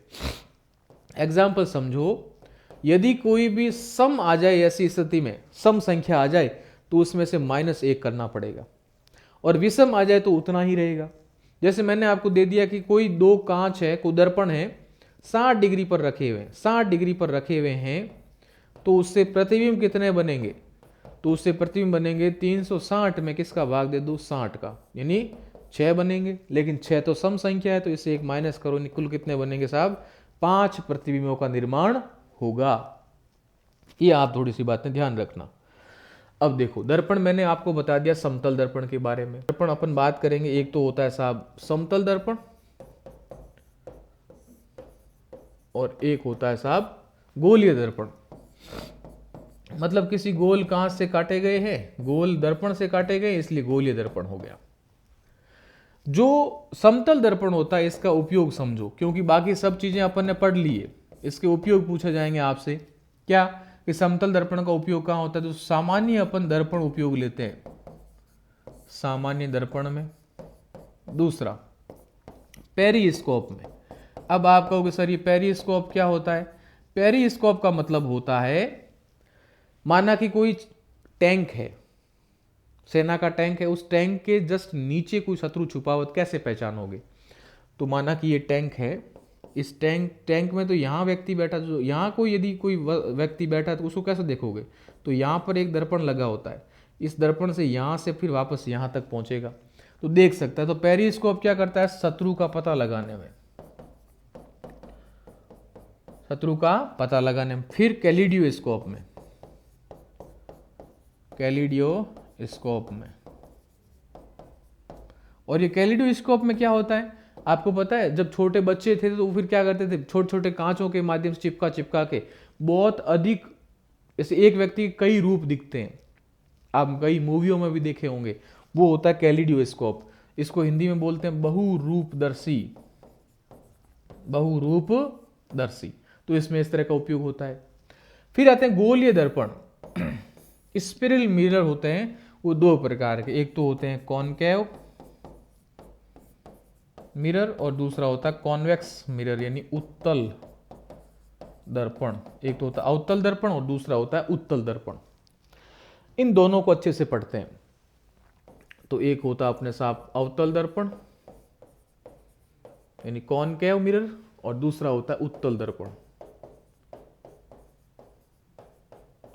एग्जाम्पल समझो, यदि कोई भी सम आ जाए, ऐसी स्थिति में सम संख्या आ जाए तो उसमें से -1 करना पड़ेगा, और विषम आ जाए तो उतना ही रहेगा। जैसे मैंने आपको दे दिया कि कोई 2 कांच है, कोई दर्पण है, 60 डिग्री पर रखे हुए हैं, 60 डिग्री पर रखे हुए हैं, तो उससे प्रतिबिंब कितने बनेंगे, तो उससे प्रतिबिंब बनेंगे 360 में किसका भाग दे दो, 60 का, यानी 6 बनेंगे। लेकिन 6 तो सम संख्या है तो इससे 1 माइनस करो, कुल कितने बनेंगे साहब, 5 प्रतिबिंबों का निर्माण होगा। ये आप थोड़ी सी बातें ध्यान रखना। अब देखो, दर्पण मैंने आपको बता दिया समतल दर्पण के बारे में। दर्पण अपन बात करेंगे, एक तो होता है साहब समतल दर्पण और एक होता है साहब गोलीय दर्पण। मतलब किसी गोल कांच से काटे गए हैं, गोल दर्पण से काटे गए, इसलिए गोलीय दर्पण हो गया। जो समतल दर्पण होता है इसका उपयोग समझो, क्योंकि बाकी सब चीजें अपन ने पढ़ ली है, इसके उपयोग पूछे जाएंगे आपसे। क्या कि समतल दर्पण का उपयोग कहाँ होता है, तो सामान्य अपन दर्पण उपयोग लेते हैं सामान्य दर्पण में। दूसरा पेरिस्कोप में। अब आप कहोगे सर ये पेरिस्कोप क्या होता है। पेरिस्कोप का मतलब होता है, माना कि कोई टैंक है, सेना का टैंक है, उस टैंक के जस्ट नीचे कोई शत्रु छुपा हुआ, कैसे पहचानोगे। तो माना कि ये टैंक है, इस टैंक में तो यहाँ व्यक्ति बैठा, जो यहाँ कोई यदि कोई व्यक्ति बैठा है तो उसको कैसे देखोगे, तो यहाँ पर एक दर्पण लगा होता है, इस दर्पण से यहाँ से फिर वापस यहाँ तक पहुँचेगा तो देख सकता है। तो पेरिस्कोप क्या करता है, शत्रु का पता लगाने में, शत्रु का पता लगाने में। फिर कैलिडियोस्कोप में, कैलिडियोस्कोप में, और ये कैलिडोस्कोप में क्या होता है आपको पता है, जब छोटे बच्चे थे तो फिर क्या करते थे, छोटे छोटे कांचों के माध्यम से चिपका के बहुत अधिक, जैसे एक व्यक्ति के कई रूप दिखते हैं, आप कई मूवियों में भी देखे होंगे, वो होता है कैलिडोस्कोप। इसको हिंदी में बोलते हैं बहुरूपदर्शी, बहुरूपदर्शी। तो इसमें इस तरह का उपयोग होता है। फिर आते हैं गोलीय दर्पण। स्पिरल मिरर होते हैं वो 2 प्रकार के, एक तो होते हैं कॉनकेव मिरर और दूसरा होता है कॉन्वेक्स मिरर यानी उत्तल दर्पण। एक तो होता है अवतल दर्पण और दूसरा होता है उत्तल दर्पण। इन दोनों को अच्छे से पढ़ते हैं। तो एक होता है अपने साथ अवतल दर्पण यानी कॉनकेव मिरर और दूसरा होता है उत्तल दर्पण।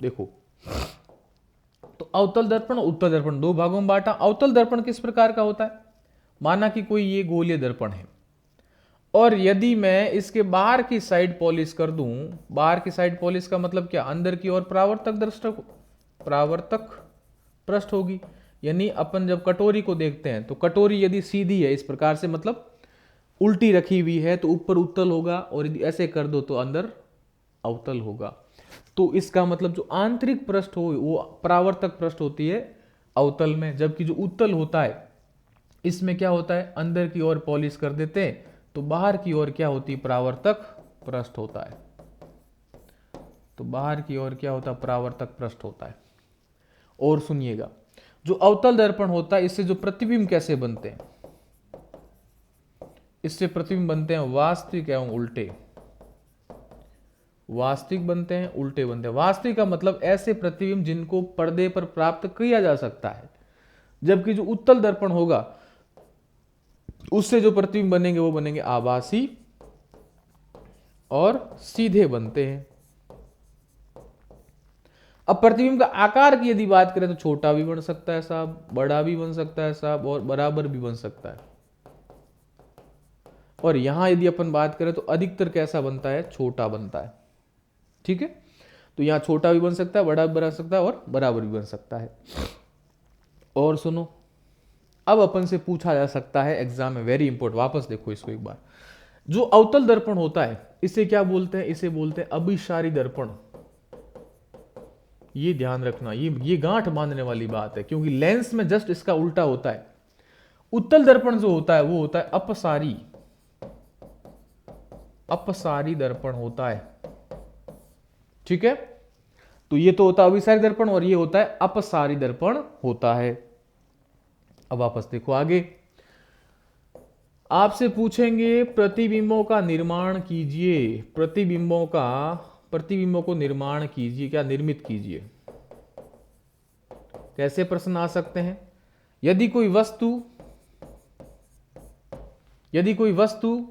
देखो, तो अवतल दर्पण और उत्तल दर्पण 2 भागों में बांटा। अवतल दर्पण किस प्रकार का होता है, माना कि कोई ये गोलीय दर्पण है और यदि मैं इसके बाहर की साइड पॉलिश कर दूं, बाहर की साइड पॉलिश का मतलब क्या, अंदर की ओर परावर्तक पृष्ठ होगी। यानी अपन जब कटोरी को देखते हैं तो कटोरी यदि सीधी है इस प्रकार से, मतलब उल्टी रखी हुई है, तो ऊपर उत्तल होगा, और यदि ऐसे कर दो तो अंदर अवतल होगा। तो इसका मतलब जो आंतरिक पृष्ठ हो वो परावर्तक पृष्ठ होती है अवतल में, जबकि जो उत्तल होता है इसमें क्या होता है, अंदर की ओर पॉलिश कर देते हैं तो बाहर की ओर क्या होती है, परावर्तक पृष्ठ होता है। तो बाहर की ओर क्या होता है, परावर्तक पृष्ठ होता है। और सुनिएगा, जो अवतल दर्पण होता है इससे जो प्रतिबिंब कैसे बनते हैं, इससे प्रतिबिंब बनते हैं वास्तविक एवं उल्टे। वास्तविक बनते हैं, उल्टे बनते हैं। वास्तविक का मतलब ऐसे प्रतिबिंब जिनको पर्दे पर प्राप्त किया जा सकता है, जबकि जो उत्तल दर्पण होगा उससे जो प्रतिबिंब बनेंगे वो बनेंगे आभासी और सीधे बनते हैं। अब प्रतिबिंब का आकार की यदि बात करें तो छोटा भी बन सकता है साहब, बड़ा भी बन सकता है साहब, और बराबर भी बन सकता है। और यहां यदि अपन बात करें तो अधिकतर कैसा बनता है, छोटा बनता है। ठीक है, तो यहां छोटा भी बन सकता है, बड़ा भी बन सकता है और बराबर भी बन सकता है। और सुनो, अब अपन से पूछा जा सकता है एग्जाम में, वेरी इंपॉर्टेंट, वापस देखो इसको एक बार। जो अवतल दर्पण होता है इसे क्या बोलते हैं, इसे बोलते हैं अभिसारी दर्पण। ये ध्यान रखना, ये गांठ बांधने वाली बात है, क्योंकि लेंस में जस्ट इसका उल्टा होता है। उत्तल दर्पण जो होता है वो होता है अपसारी, अपसारी दर्पण होता है। ठीक है, तो ये तो होता है अभिसारी दर्पण और ये होता है अपसारी दर्पण होता है। अब वापस देखो आगे, आपसे पूछेंगे प्रतिबिंबों का निर्माण कीजिए, प्रतिबिंबों को निर्माण कीजिए, क्या निर्मित कीजिए। कैसे प्रश्न आ सकते हैं, यदि कोई वस्तु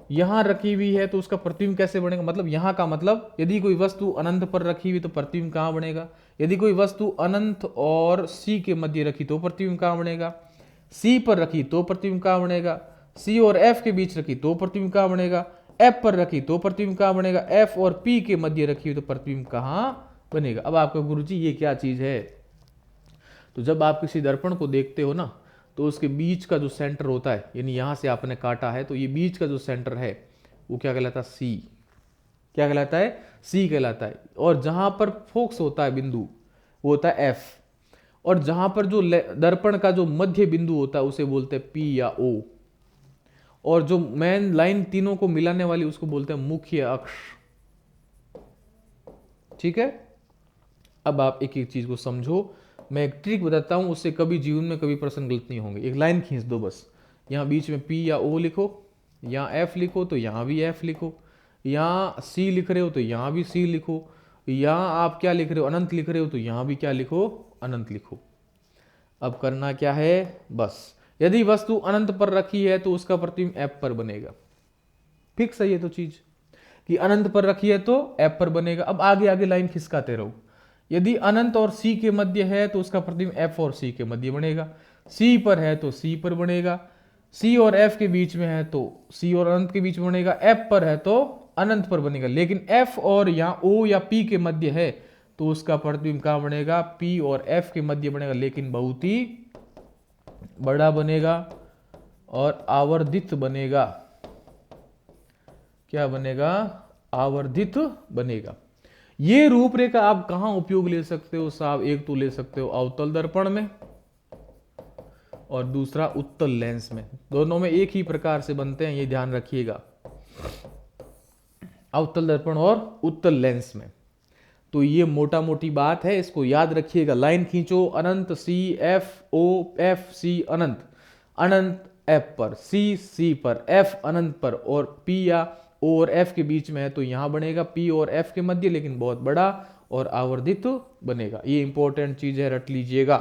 यहां रखी हुई है तो उसका प्रतिबिंब कैसे बनेगा, मतलब यहां का मतलब यदि कोई वस्तु अनंत पर रखी हुई तो प्रतिबिंब कहां बनेगा। यदि कोई वस्तु अनंत और सी के मध्य रखी तो प्रतिबिंब कहां बनेगा। सी पर रखी तो प्रतिबिंब कहां बनेगा। सी और एफ के बीच रखी तो प्रतिबिंब कहां बनेगा। एफ पर रखी तो प्रतिबिंब कहां बनेगा। एफ और पी के मध्य रखी हुई तो प्रतिबिंब कहां बनेगा। अब आपका गुरुजी ये क्या चीज है, तो जब आप किसी दर्पण को देखते हो ना तो उसके बीच का जो सेंटर होता है, यानी यहां से आपने काटा है तो ये बीच का जो सेंटर है वो क्या कहलाता है, सी। क्या कहलाता है, सी कहलाता है। और जहां पर फोकस होता है बिंदु वो होता है एफ। और जहां पर जो दर्पण का जो मध्य बिंदु होता है उसे बोलते हैं पी या ओ। और जो मेन लाइन तीनों को मिलाने वाली उसको बोलते हैं मुख्य अक्ष। ठीक है, अब आप एक एक चीज को समझो, मैं एक ट्रिक बताता हूं, उससे कभी जीवन में कभी प्रश्न गलत नहीं होंगे। एक लाइन खींच दो बस, यहां बीच में पी या ओ लिखो, यहां एफ लिखो तो यहां भी एफ लिखो, यहां सी लिख रहे हो तो यहां भी सी लिखो, यहां आप क्या लिख रहे हो, अनंत लिख रहे हो तो यहां भी क्या लिखो, अनंत लिखो। अब करना क्या है, बस यदि वस्तु अनंत पर रखी है तो उसका प्रतिबिंब एफ पर बनेगा। फिक्स है ये तो चीज कि अनंत पर रखी है तो एफ पर बनेगा। अब आगे आगे लाइन खिसकाते रहो, यदि अनंत और सी के मध्य है तो उसका प्रतिबिंब एफ और सी के मध्य बनेगा। सी पर है तो सी पर बनेगा, सी और एफ के बीच में है तो सी और अनंत के बीच में बनेगा, एफ पर है तो अनंत पर बनेगा। लेकिन एफ और यहाँ ओ या पी के मध्य है तो उसका प्रतिबिंब कहां बनेगा, पी और एफ के मध्य बनेगा, लेकिन बहुत ही बड़ा बनेगा और आवर्धित बनेगा। क्या बनेगा, आवर्धित बनेगा। ये रूपरेखा आप कहां उपयोग ले सकते हो साहब, एक तो ले सकते हो अवतल दर्पण में और दूसरा उत्तल लेंस में। दोनों में एक ही प्रकार से बनते हैं, ये ध्यान रखिएगा, अवतल दर्पण और उत्तल लेंस में। तो ये मोटा मोटी बात है, इसको याद रखिएगा। लाइन खींचो, अनंत C F O, F C अनंत, अनंत एफ पर, सी पर, एफ अनंत पर, और पी या ओ और एफ के बीच में है तो यहां बनेगा पी और एफ के मध्य, लेकिन बहुत बड़ा और आवर्धित बनेगा। ये इंपॉर्टेंट चीज है, रट लीजिएगा,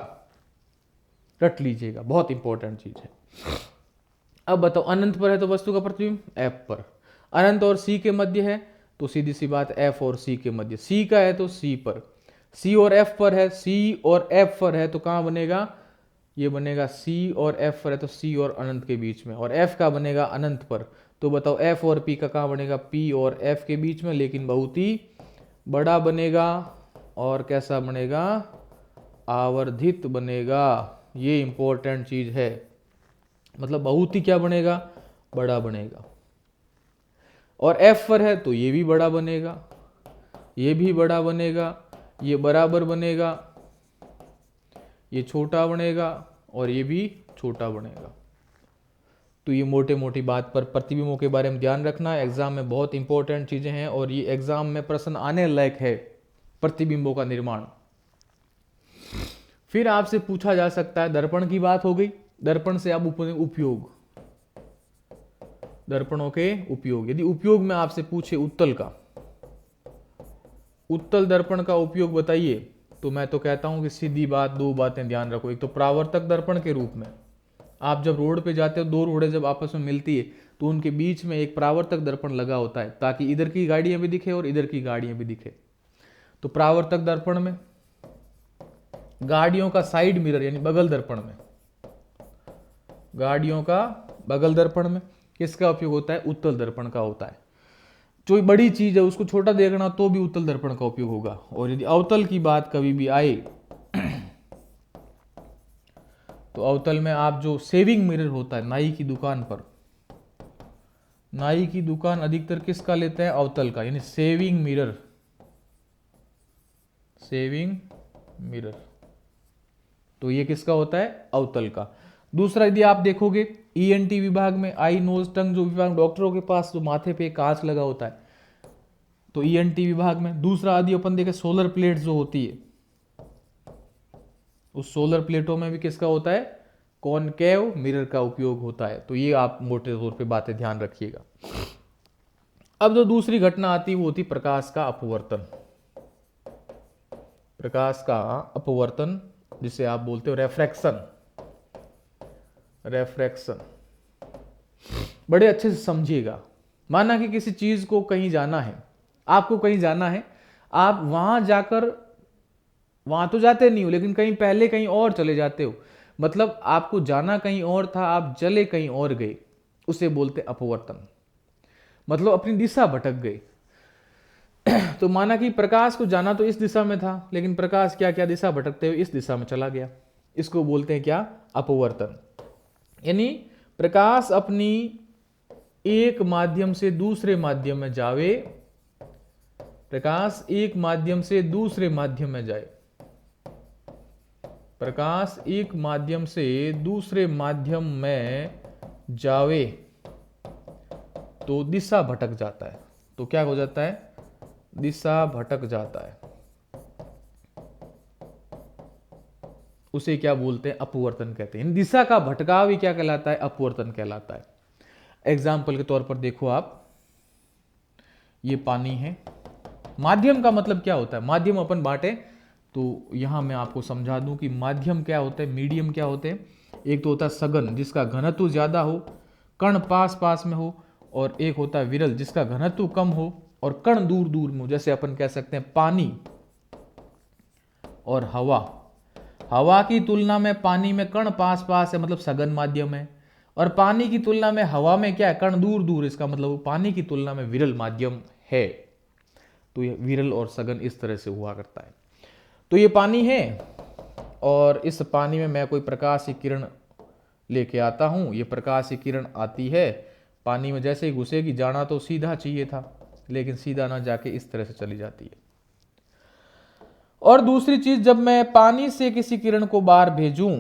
रट लीजिएगा, बहुत इंपॉर्टेंट चीज है। अब बताओ, अनंत पर है तो वस्तु का प्रतिबिंब एफ पर, अनंत और सी के मध्य है तो सीधी सी बात एफ और सी के मध्य, सी का है तो सी पर, सी और एफ पर है, सी और एफ पर है तो कहां बनेगा, ये बनेगा सी और एफ पर है तो सी और अनंत के बीच में, और एफ का बनेगा अनंत पर। तो बताओ एफ और पी का कहां बनेगा, पी और एफ के बीच में, लेकिन बहुत ही बड़ा बनेगा और कैसा बनेगा, आवर्धित बनेगा। ये इंपॉर्टेंट चीज है, मतलब बहुत ही क्या बनेगा, बड़ा बनेगा। और एफ पर है तो ये भी बड़ा बनेगा, ये भी बड़ा बनेगा, ये बराबर बनेगा, ये छोटा बनेगा और ये भी छोटा बनेगा। तो ये मोटे मोटी बात पर प्रतिबिंबों के बारे में ध्यान रखना, एग्जाम में बहुत इंपॉर्टेंट चीजें हैं और ये एग्जाम में प्रश्न आने लायक है, प्रतिबिंबों का निर्माण। फिर आपसे पूछा जा सकता है, दर्पण की बात हो गई, दर्पण से आप उपयोग, दर्पणों के उपयोग, यदि उपयोग में आपसे पूछे उत्तल का, उत्तल दर्पण का उपयोग बताइए, तो मैं तो कहता हूं कि सीधी बात, दो बातें ध्यान रखो। एक तो परावर्तक दर्पण के रूप में, आप जब रोड पे जाते हो, दो रोडें जब आपस में मिलती है तो उनके बीच में एक परावर्तक दर्पण लगा होता है ताकि इधर की गाड़ियां भी दिखे और इधर की गाड़ियां भी दिखे। तो परावर्तक दर्पण में, गाड़ियों का साइड मिरर यानी बगल दर्पण में, गाड़ियों का बगल दर्पण में किसका उपयोग होता है? उत्तल दर्पण का होता है। जो बड़ी चीज है उसको छोटा देखना तो भी उत्तल दर्पण का उपयोग होगा। और यदि अवतल की बात कभी भी आए तो अवतल में आप जो सेविंग मिरर होता है नाई की दुकान पर, नाई की दुकान अधिकतर किसका लेते हैं? अवतल का, यानी सेविंग मिरर, सेविंग मिरर, तो ये किसका होता है? अवतल का। दूसरा यदि आप देखोगे ईएनटी विभाग में, आई नोज टंग जो विभाग डॉक्टरों के पास जो माथे पे कांच लगा होता है, तो ईएनटी विभाग में। दूसरा यदि अपन देखें सोलर प्लेट जो होती है, उस सोलर प्लेटों में भी किसका होता है? कॉनकेव मिरर का उपयोग होता है। तो ये आप मोटे तौर पे बातें ध्यान रखिएगा। अब जो दूसरी घटना आती है वो होती प्रकाश का अपवर्तन, प्रकाश का अपवर्तन जिसे आप बोलते हो रेफ्रैक्शन, रेफ्रैक्शन। बड़े अच्छे से समझिएगा। माना कि किसी चीज को कहीं जाना है, आपको कहीं जाना है, आप वहां जाकर, वहां तो जाते नहीं हो लेकिन कहीं पहले कहीं और चले जाते हो, मतलब आपको जाना कहीं और था, आप चले कहीं और गए, उसे बोलते अपवर्तन, मतलब अपनी दिशा भटक गए। तो माना कि प्रकाश को जाना तो इस दिशा में था लेकिन प्रकाश क्या क्या दिशा भटकते हुए इस दिशा में चला गया, इसको बोलते हैं क्या? अपवर्तन। यानी प्रकाश अपनी एक माध्यम से दूसरे माध्यम में जावे, प्रकाश एक माध्यम से दूसरे माध्यम में जाए, प्रकाश एक माध्यम से दूसरे माध्यम में जावे तो दिशा भटक जाता है। तो क्या हो जाता है? दिशा भटक जाता है। उसे क्या बोलते हैं? अपवर्तन कहते हैं। दिशा का भटकाव ही क्या कहलाता है? अपवर्तन कहलाता है। एग्जाम्पल के तौर पर देखो आप, ये पानी है, माध्यम का मतलब क्या होता है? माध्यम अपन बांटे तो यहां मैं आपको समझा दूं कि माध्यम क्या होता है, मीडियम क्या होते हैं। एक तो होता है सघन जिसका घनत्व ज्यादा हो, कण पास पास में हो, और एक होता है विरल जिसका घनत्व कम हो और कण दूर दूर में हो। जैसे अपन कह सकते हैं पानी और हवा, हवा की तुलना में पानी में कण पास पास है, मतलब सघन माध्यम है, और पानी की तुलना में हवा में क्या है? कण दूर दूर, इसका मतलब पानी की तुलना में विरल माध्यम है। तो ये विरल और सघन इस तरह से हुआ करता है। तो ये पानी है और इस पानी में मैं कोई प्रकाश की किरण लेके आता हूं, ये प्रकाश की किरण आती है, पानी में जैसे ही घुसेगी, जाना तो सीधा चाहिए था लेकिन सीधा ना जाके इस तरह से चली जाती है। और दूसरी चीज, जब मैं पानी से किसी किरण को बाहर भेजूं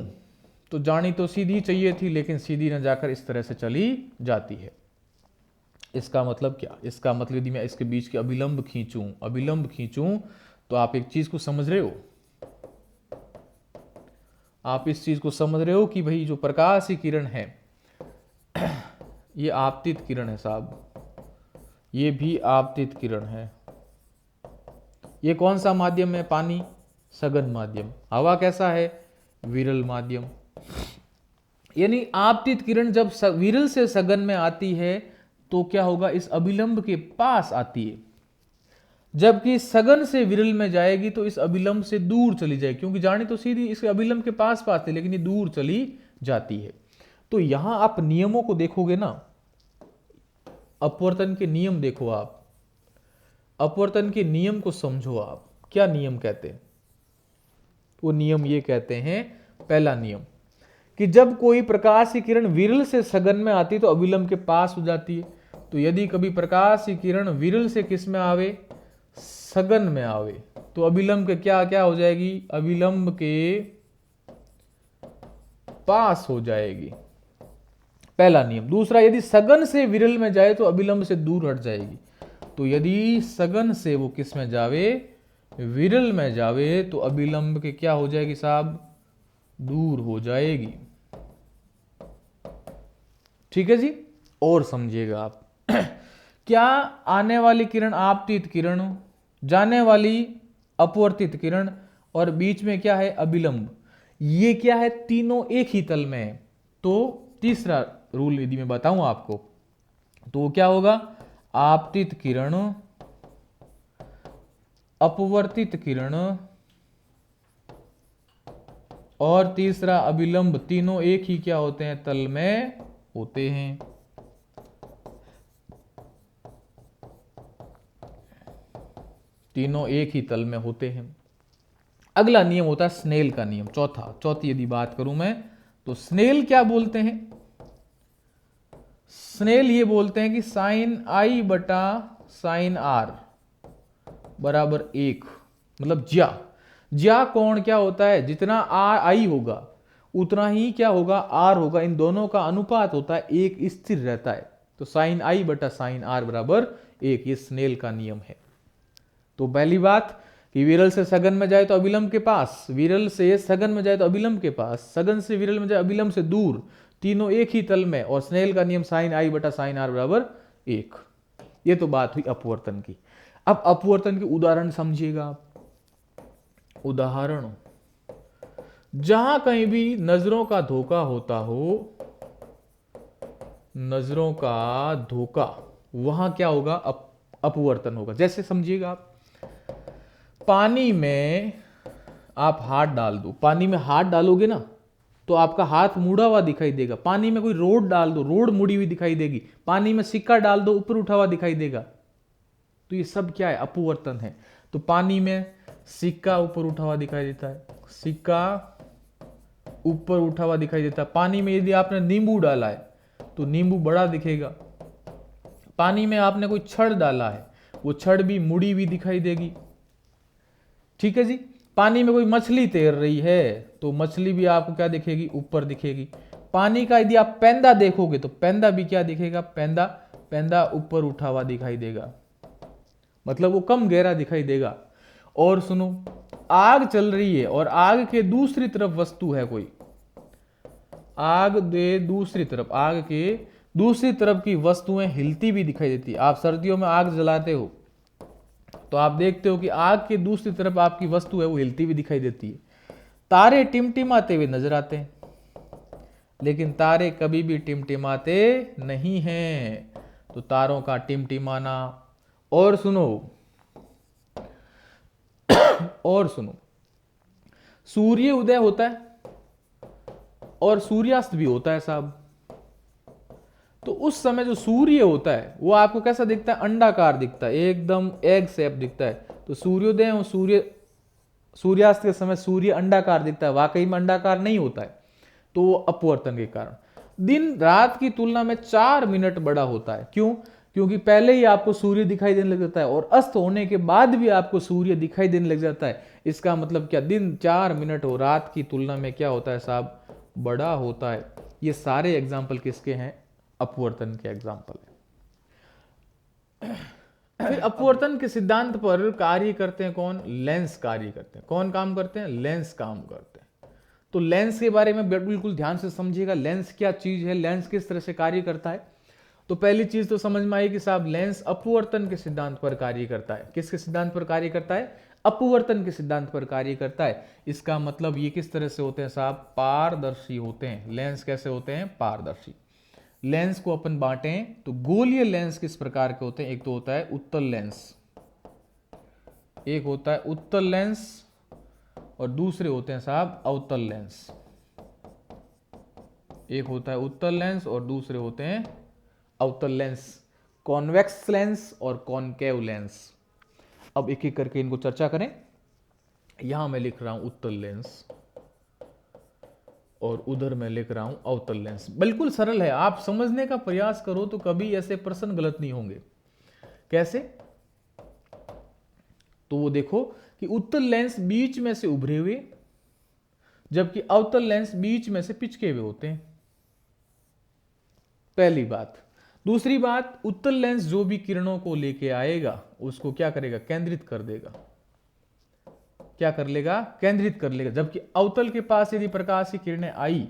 तो जानी तो सीधी चाहिए थी लेकिन सीधी न जाकर इस तरह से चली जाती है। इसका मतलब क्या? इसका मतलब यदि मैं इसके बीच के अभिलंब खींचूं, अभिलंब खींचूं तो आप एक चीज को समझ रहे हो, आप इस चीज को समझ रहे हो कि भाई जो प्रकाश की किरण है ये आपतित किरण है साहब, ये भी आपतित किरण है। ये कौन सा माध्यम है? पानी सघन माध्यम। हवा कैसा है? विरल माध्यम। यानी आपतित किरण जब विरल से सघन में आती है तो क्या होगा? इस अभिलंब के पास आती है, जबकि सघन से विरल में जाएगी तो इस अभिलंब से दूर चली जाएगी, क्योंकि जानी तो सीधी इस अभिलंब के पास पास थी लेकिन ये दूर चली जाती है। तो यहां आप नियमों को देखोगे ना, अपवर्तन के नियम देखो आप, अपवर्तन के नियम को समझो आप। क्या नियम कहते हैं? वो नियम ये कहते हैं, पहला नियम कि जब कोई प्रकाश की किरण विरल से सघन में आती तो अभिलंब के पास हो जाती है। तो यदि कभी प्रकाश की किरण विरल से किस में आवे? सघन में आवे, तो अभिलंब के क्या क्या हो जाएगी? अभिलंब के पास हो जाएगी। पहला नियम। दूसरा, यदि सघन से विरल में जाए तो अभिलंब से दूर हट जाएगी। तो यदि सघन से वो किस में जावे, विरल में जावे, तो अभिलंब के क्या हो जाएगी साहब, दूर हो जाएगी। ठीक है जी। और समझिएगा आप क्या आने वाली किरण आपतित किरण, जाने वाली अपवर्तित किरण, और बीच में क्या है, अभिलंब, ये क्या है, तीनों एक ही तल में है। तो तीसरा रूल यदि मैं बताऊं आपको, तो क्या होगा, आपतित किरण, अपवर्तित किरण और तीसरा अभिलंब, तीनों एक ही क्या होते हैं, तल में होते हैं। तीनों एक ही तल में होते हैं। अगला नियम होता है स्नेल का नियम, चौथी यदि बात करूं मैं, तो स्नेल क्या बोलते हैं, स्नेल ये बोलते हैं कि साइन आई बटा साइन आर बराबर 1, मतलब ज्या कोण क्या होता है, जितना आर आई होगा उतना ही क्या होगा, आर होगा। इन दोनों का अनुपात होता है 1, स्थिर रहता है। तो साइन आई बटा साइन आर बराबर 1, ये स्नेल का नियम है। तो पहली बात कि विरल से सघन में जाए तो अभिलंब के पास, विरल से सघन में जाए तो अभिलंब के पास, सघन से विरल में जाए अभिलंब से दूर, तीनों एक ही तल में, और स्नेल का नियम साइन आई बटा साइन आर बराबर 1। ये तो बात हुई अपवर्तन की। अब अपवर्तन के उदाहरण समझिएगा आप। उदाहरण, जहां कहीं भी नजरों का धोखा होता हो, नजरों का धोखा, वहां क्या होगा, अपवर्तन होगा। जैसे समझिएगा आप, पानी में आप हाथ डाल दो, पानी में हाथ डालोगे ना तो आपका हाथ मुड़ा हुआ दिखाई देगा। पानी में कोई रोड डाल दो, रोड मुड़ी हुई दिखाई देगी। पानी में सिक्का डाल दो, ऊपर उठा हुआ दिखाई देगा। तो ये सब क्या है, अपवर्तन है। तो पानी में सिक्का ऊपर उठा हुआ दिखाई देता है, सिक्का ऊपर उठा हुआ दिखाई देता है। पानी में यदि आपने नींबू डाला है तो नींबू बड़ा दिखेगा। पानी में आपने कोई छड़ डाला है, वो छड़ भी मुड़ी हुई दिखाई देगी। ठीक है जी। पानी में कोई मछली तैर रही है तो मछली भी आपको क्या दिखेगी, ऊपर दिखेगी। पानी का यदि आप पेंदा देखोगे तो पेंदा भी क्या दिखेगा, पेंदा ऊपर उठा हुआ दिखाई देगा, मतलब वो कम गहरा दिखाई देगा। और सुनो, आग चल रही है और आग के दूसरी तरफ वस्तु है कोई, आग के दूसरी तरफ, आग के दूसरी तरफ की वस्तुएं हिलती भी दिखाई देती है। आप सर्दियों में आग जलाते हो तो आप देखते हो कि आग के दूसरी तरफ आपकी वस्तु है वो हिलती हुई दिखाई देती है। तारे टिमटिमाते हुए नजर आते हैं, लेकिन तारे कभी भी टिमटिमाते नहीं हैं। तो तारों का टिमटिमाना। और सुनो, और सुनो, सूर्य उदय होता है और सूर्यास्त भी होता है साहब। तो उस समय जो सूर्य होता है वो आपको कैसा दिखता है, अंडाकार दिखता है, एकदम एग शेप दिखता है। तो सूर्योदय और सूर्यास्त के समय सूर्य अंडाकार दिखता है, वाकई में अंडाकार नहीं होता है। तो वो अपवर्तन के कारण दिन रात की तुलना में 4 मिनट बड़ा होता है। क्यों? क्योंकि पहले ही आपको सूर्य दिखाई देने लग जाता है और अस्त होने के बाद भी आपको सूर्य दिखाई देने लग जाता है। इसका मतलब क्या, दिन 4 मिनट हो रात की तुलना में क्या होता है साहब, बड़ा होता है। ये सारे एग्जाम्पल किसके हैं, अपवर्तन के एग्जाम्पल है। फिर अपवर्तन के सिद्धांत पर कार्य करते हैं कौन, लेंस कार्य करते हैं। कौन काम करते हैं, लेंस काम करते हैं। तो लेंस के बारे में बिल्कुल ध्यान से समझिएगा, लेंस क्या चीज है, लेंस किस तरह से कार्य करता है। तो पहली चीज तो समझ में आई कि साहब लेंस अपवर्तन के सिद्धांत पर कार्य करता है। किसके सिद्धांत पर कार्य करता है, अपवर्तन के सिद्धांत पर कार्य करता है। इसका मतलब ये किस तरह से होते हैं साहब, पारदर्शी होते हैं। लेंस कैसे होते हैं, पारदर्शी। लेंस को अपन बांटें तो गोलीय लेंस किस प्रकार के होते हैं, एक तो होता है उत्तल लेंस, एक होता है उत्तल लेंस और दूसरे होते हैं साहब अवतल लेंस। एक होता है उत्तल लेंस और दूसरे होते हैं अवतल लेंस, कॉन्वेक्स लेंस और कॉनकेव लेंस। अब एक एक करके इनको चर्चा करें। यहां मैं लिख रहा हूं उत्तल लेंस और उधर मैं लिख रहा हूं अवतल लेंस। बिल्कुल सरल है, आप समझने का प्रयास करो तो कभी ऐसे प्रश्न गलत नहीं होंगे। कैसे? तो वो देखो कि उत्तल लेंस बीच में से उभरे हुए, जबकि अवतल लेंस बीच में से पिचके हुए होते हैं। पहली बात। दूसरी बात, उत्तल लेंस जो भी किरणों को लेके आएगा उसको क्या करेगा, केंद्रित कर देगा। क्या कर लेगा, केंद्रित कर लेगा। जबकि अवतल के पास यदि प्रकाश की किरणें आई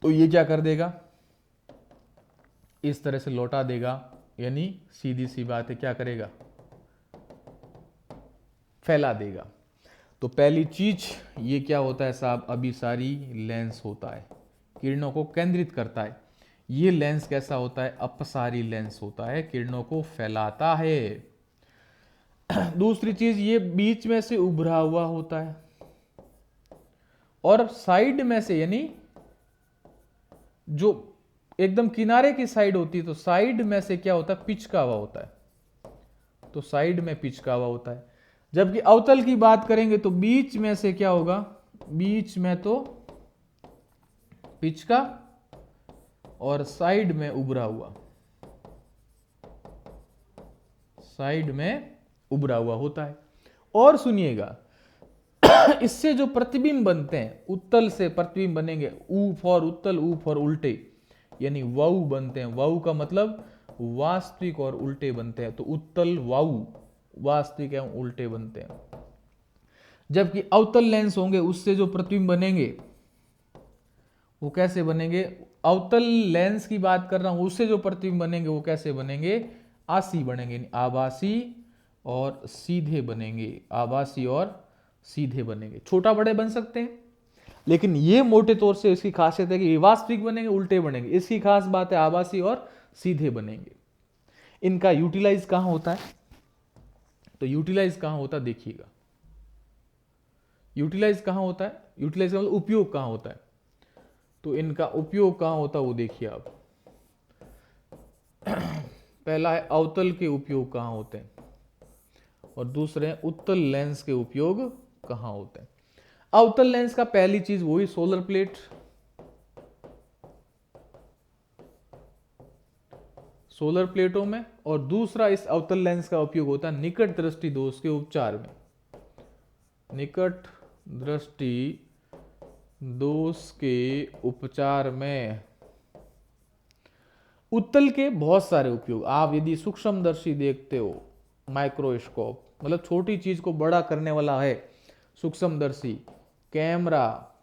तो ये क्या कर देगा, इस तरह से लौटा देगा, यानी सीधी सी बात है क्या करेगा, फैला देगा। तो पहली चीज ये क्या होता है साहब, अभिसारी लेंस होता है, किरणों को केंद्रित करता है। ये लेंस कैसा होता है, अपसारी लेंस होता है, किरणों को फैलाता है। दूसरी चीज, ये बीच में से उभरा हुआ होता है और साइड में से, यानी जो एकदम किनारे की साइड होती है तो साइड में से क्या होता है, पिचका हुआ होता है। तो साइड में पिचका हुआ होता है। जबकि अवतल की बात करेंगे तो बीच में से क्या होगा, बीच में तो पिचका और साइड में उभरा हुआ, साइड में उभरा हुआ होता है। और सुनिएगा, इससे जो प्रतिबिंब बनते हैं, उत्तल से प्रतिबिंब बनेंगे, ऊ फॉर उत्तल, ऊ फॉर उल्टे, यानी वाऊ बनते हैं। वाऊ का मतलब वास्तविक और उल्टे बनते हैं। तो उत्तल वाऊ वास्तविक एवं उल्टे बनते हैं। जबकि अवतल लेंस होंगे, उससे जो प्रतिबिंब बनेंगे वो कैसे बनेंगे, अवतल लेंस की बात कर रहा हूं, उससे जो प्रतिबिंब बनेंगे वो कैसे बनेंगे, आसी बनेंगे, आभासी और सीधे बनेंगे, आभासी और सीधे बनेंगे। छोटा बड़े बन सकते हैं, लेकिन ये मोटे तौर से इसकी खासियत है कि वास्तविक बनेंगे, उल्टे बनेंगे। इसकी खास बात है आभासी और सीधे बनेंगे। इनका यूटिलाइज कहां होता है, तो यूटिलाइज कहां होता है देखिएगा, यूटिलाइज कहां होता है, यूटिलाइज का मतलब उपयोग कहां होता है। तो इनका उपयोग कहां होता है वो देखिए आप। पहला है अवतल के उपयोग कहां होते हैं, और दूसरे हैं उत्तल लेंस के उपयोग कहां होते हैं। अवतल लेंस का पहली चीज वही सोलर प्लेट, सोलर प्लेटों में, और दूसरा इस अवतल लेंस का उपयोग होता है निकट दृष्टि दोष के उपचार में। निकट दृष्टि दोष के उपचार में उत्तल के बहुत सारे उपयोग। आप यदि सूक्ष्मदर्शी देखते हो, माइक्रोस्कोप मतलब छोटी चीज को बड़ा करने वाला है, सूक्ष्मदर्शी, कैमरा,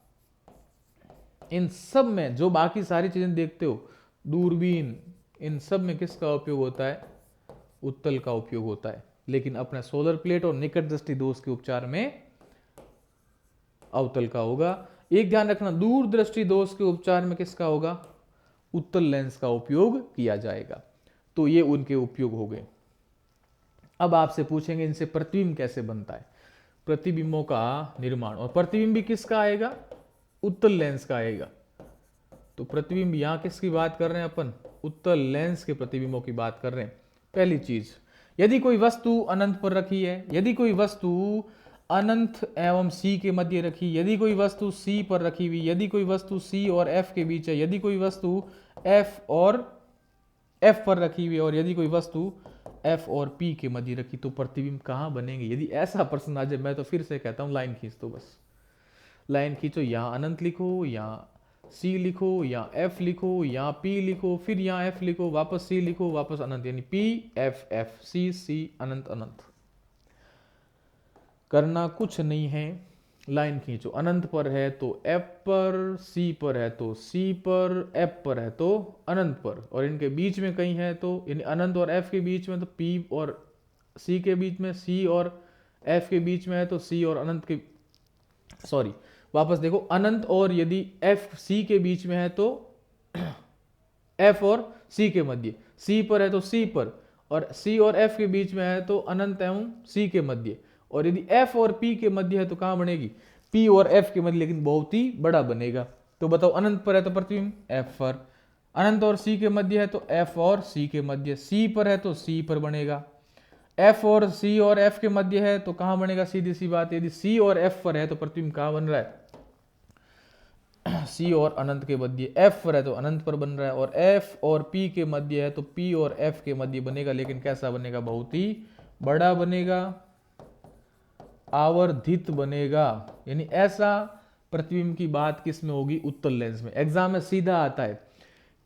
इन सब में जो बाकी सारी चीजें देखते हो, दूरबीन, इन सब में किसका उपयोग होता है, उत्तल का उपयोग होता है। लेकिन अपने सोलर प्लेट और निकट दृष्टि दोष के उपचार में अवतल का होगा। एक ध्यान रखना, दूर दृष्टि दोष के उपचार में किसका होगा, उत्तल लेंस का उपयोग किया जाएगा। तो ये उनके उपयोग हो गए। अब आपसे पूछेंगे इनसे प्रतिबिंब कैसे बनता है, प्रतिबिंबों का निर्माण। और प्रतिबिंब भी किसका आएगा, उत्तल लेंस का आएगा। तो प्रतिबिंब यहां किसकी बात कर रहे हैं अपन, उत्तल लेंस के प्रतिबिंबों की बात कर रहे हैं। पहली चीज, यदि कोई वस्तु अनंत पर रखी है, यदि कोई वस्तु अनंत एवं सी के मध्य रखी, यदि कोई वस्तु सी पर रखी हुई, यदि कोई वस्तु सी और एफ के बीच है, यदि कोई वस्तु एफ और एफ पर रखी हुई, और यदि कोई वस्तु एफ और पी के मध्य रखी, तो प्रतिबिंब कहां बनेंगे। यदि ऐसा प्रश्न आ जाए, मैं तो फिर से कहता हूं लाइन खींच दो, बस लाइन खींचो, यहां अनंत लिखो, यहां सी लिखो, यहां एफ लिखो, यहां पी लिखो, फिर यहां एफ लिखो, वापस सी लिखो, वापस अनंत, यानी पी एफ एफ सी सी अनंत अनंत। करना कुछ नहीं है, लाइन खींचो, अनंत पर है तो एफ पर, सी पर है तो सी पर, एफ पर है तो अनंत पर, और इनके बीच में कहीं है तो, यानी अनंत और एफ के बीच में तो पी और सी के बीच में, सी और एफ के बीच में है तो सी और अनंत के, सॉरी वापस देखो, अनंत और यदि एफ सी के बीच में है तो एफ और सी के मध्य, सी पर है तो सी पर, और सी और एफ के बीच में है तो अनंत एवं सी के मध्य, और यदि एफ और पी के मध्य है तो कहां बनेगी, पी और एफ के मध्य, लेकिन बहुत ही बड़ा बनेगा। तो बताओ, अनंत पर है तो प्रतिबिंब एफ पर, अनंत और सी के मध्य है तो एफ और सी के मध्य, सी पर है तो सी पर बनेगा, एफ और सी और एफ के मध्य है तो कहां बनेगा, सीधी सी बात, यदि सी और एफ पर है तो प्रतिबिंब कहां बन रहा है, सी और अनंत के मध्य, एफ पर है तो अनंत पर बन रहा है, और एफ और पी के मध्य है तो पी और एफ के मध्य बनेगा, लेकिन कैसा बनेगा, बहुत ही बड़ा बनेगा, आवर्धित बनेगा। यानी ऐसा प्रतिबिंब की बात किस में होगी, उत्तल लेंस में। एग्जाम में सीधा आता है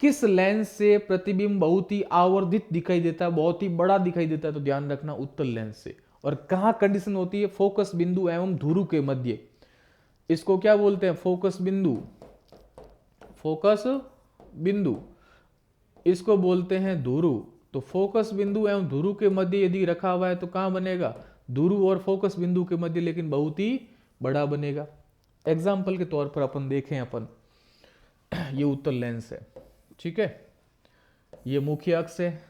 किस लेंस से प्रतिबिंब बहुत ही आवर्धित दिखाई देता है, बहुत ही बड़ा दिखाई देता है? तो ध्यान रखना उत्तल लेंस से। और कहाँ कंडीशन होती है? फोकस बिंदु एवं धुरु के मध्य। इसको क्या बोलते हैं? फोकस बिंदु, फोकस बिंदु, इसको बोलते हैं धुरु। तो फोकस बिंदु एवं धुरु के मध्य यदि रखा हुआ है तो कहां बनेगा? धुरु और फोकस बिंदु के मध्य, लेकिन बहुत ही बड़ा बनेगा। एग्जाम्पल के तौर पर अपन देखें, अपन ये उत्तल लेंस है, ठीक है, ये मुख्य अक्ष है,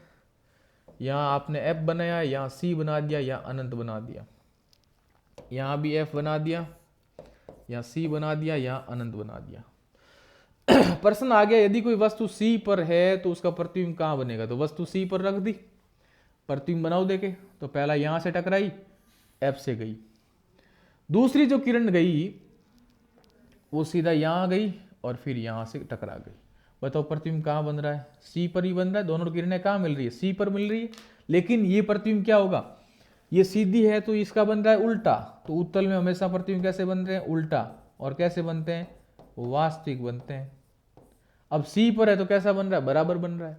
यहां आपने एफ बनाया, यहां सी बना दिया, यहां अनंत बना दिया, यहां भी एफ बना दिया, यहां सी बना दिया, यहां अनंत बना दिया। प्रश्न आ गया, यदि कोई वस्तु सी पर है तो उसका प्रतिबिंब कहां बनेगा? तो वस्तु सी पर रख दी, प्रतिबिंब बनाओ देखे, तो पहला यहां से टकराई, एफ से गई, दूसरी जो किरण गई वो सीधा यहां गई और फिर यहां से टकरा गई। बताओ प्रतिबिंब कहां बन रहा है? सी पर ही बन रहा है। दोनों किरणें कहां मिल रही है? सी पर मिल रही है। लेकिन ये प्रतिबिंब क्या होगा? ये सीधी है तो इसका बन रहा है उल्टा। तो उत्तल में हमेशा प्रतिबिंब कैसे बन रहे हैं? उल्टा। और कैसे बनते हैं? वास्तविक बनते हैं। अब सी पर है तो कैसा बन रहा है? बराबर बन रहा है।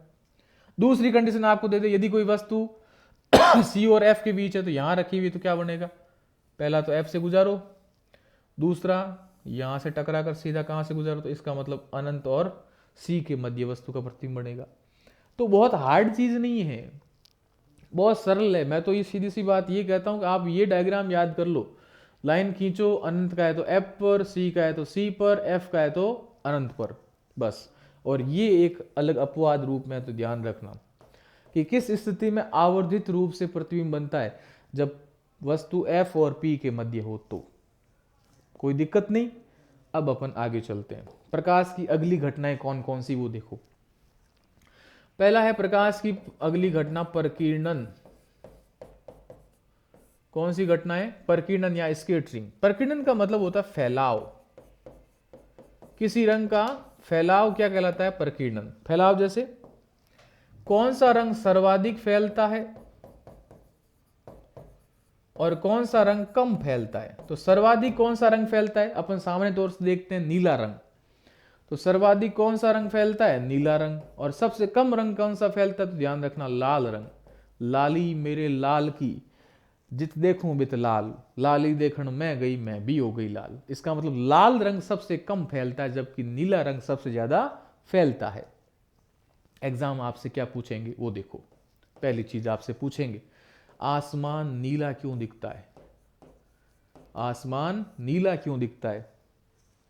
दूसरी कंडीशन आपको दे दे, यदि कोई वस्तु सी और एफ के बीच है तो यहां रखी हुई, तो क्या बनेगा? पहला तो एफ से गुजारो, दूसरा यहां से टकरा कर सीधा कहां से गुजारो, तो इसका मतलब अनंत और सी के मध्य वस्तु का प्रतिबिंब बनेगा। तो बहुत हार्ड चीज नहीं है, बहुत सरल है। मैं तो ये सीधी सी बात ये कहता हूं कि आप ये डायग्राम याद कर लो, लाइन खींचो, अनंत का है तो एफ पर, सी का है तो सी पर, एफ का है तो अनंत पर, बस। और ये एक अलग अपवाद रूप में, तो ध्यान रखना कि किस स्थिति में आवर्धित रूप से प्रतिबिंब बनता है? जब वस्तु एफ और पी के मध्य हो तो कोई दिक्कत नहीं। अब अपन आगे चलते हैं। प्रकाश की अगली घटनाएं कौन कौन सी वो देखो। पहला है प्रकाश की अगली घटना परकीर्णन। कौन सी घटना है? परकीर्णन या स्कैटरिंग। परकीर्णन का मतलब होता है फैलाव, किसी रंग का फैलाव क्या कहलाता है? परकीर्णन। फैलाव जैसे कौन सा रंग सर्वाधिक फैलता है और कौन सा रंग कम फैलता है? तो सर्वाधिक कौन सा रंग फैलता है? अपन सामने तौर से देखते हैं नीला रंग। तो सर्वाधिक कौन सा रंग फैलता है? नीला रंग। और सबसे कम रंग कौन सा फैलता है? तो ध्यान रखना, लाल रंग। लाली मेरे लाल की, जित देखूं बित लाल, लाली देखण मैं गई, मैं भी हो गई लाल। इसका मतलब लाल रंग सबसे कम फैलता है, जबकि नीला रंग सबसे ज्यादा फैलता है। एग्जाम आपसे क्या पूछेंगे वो देखो। पहली चीज आपसे पूछेंगे, आसमान नीला क्यों दिखता है? आसमान नीला क्यों दिखता है?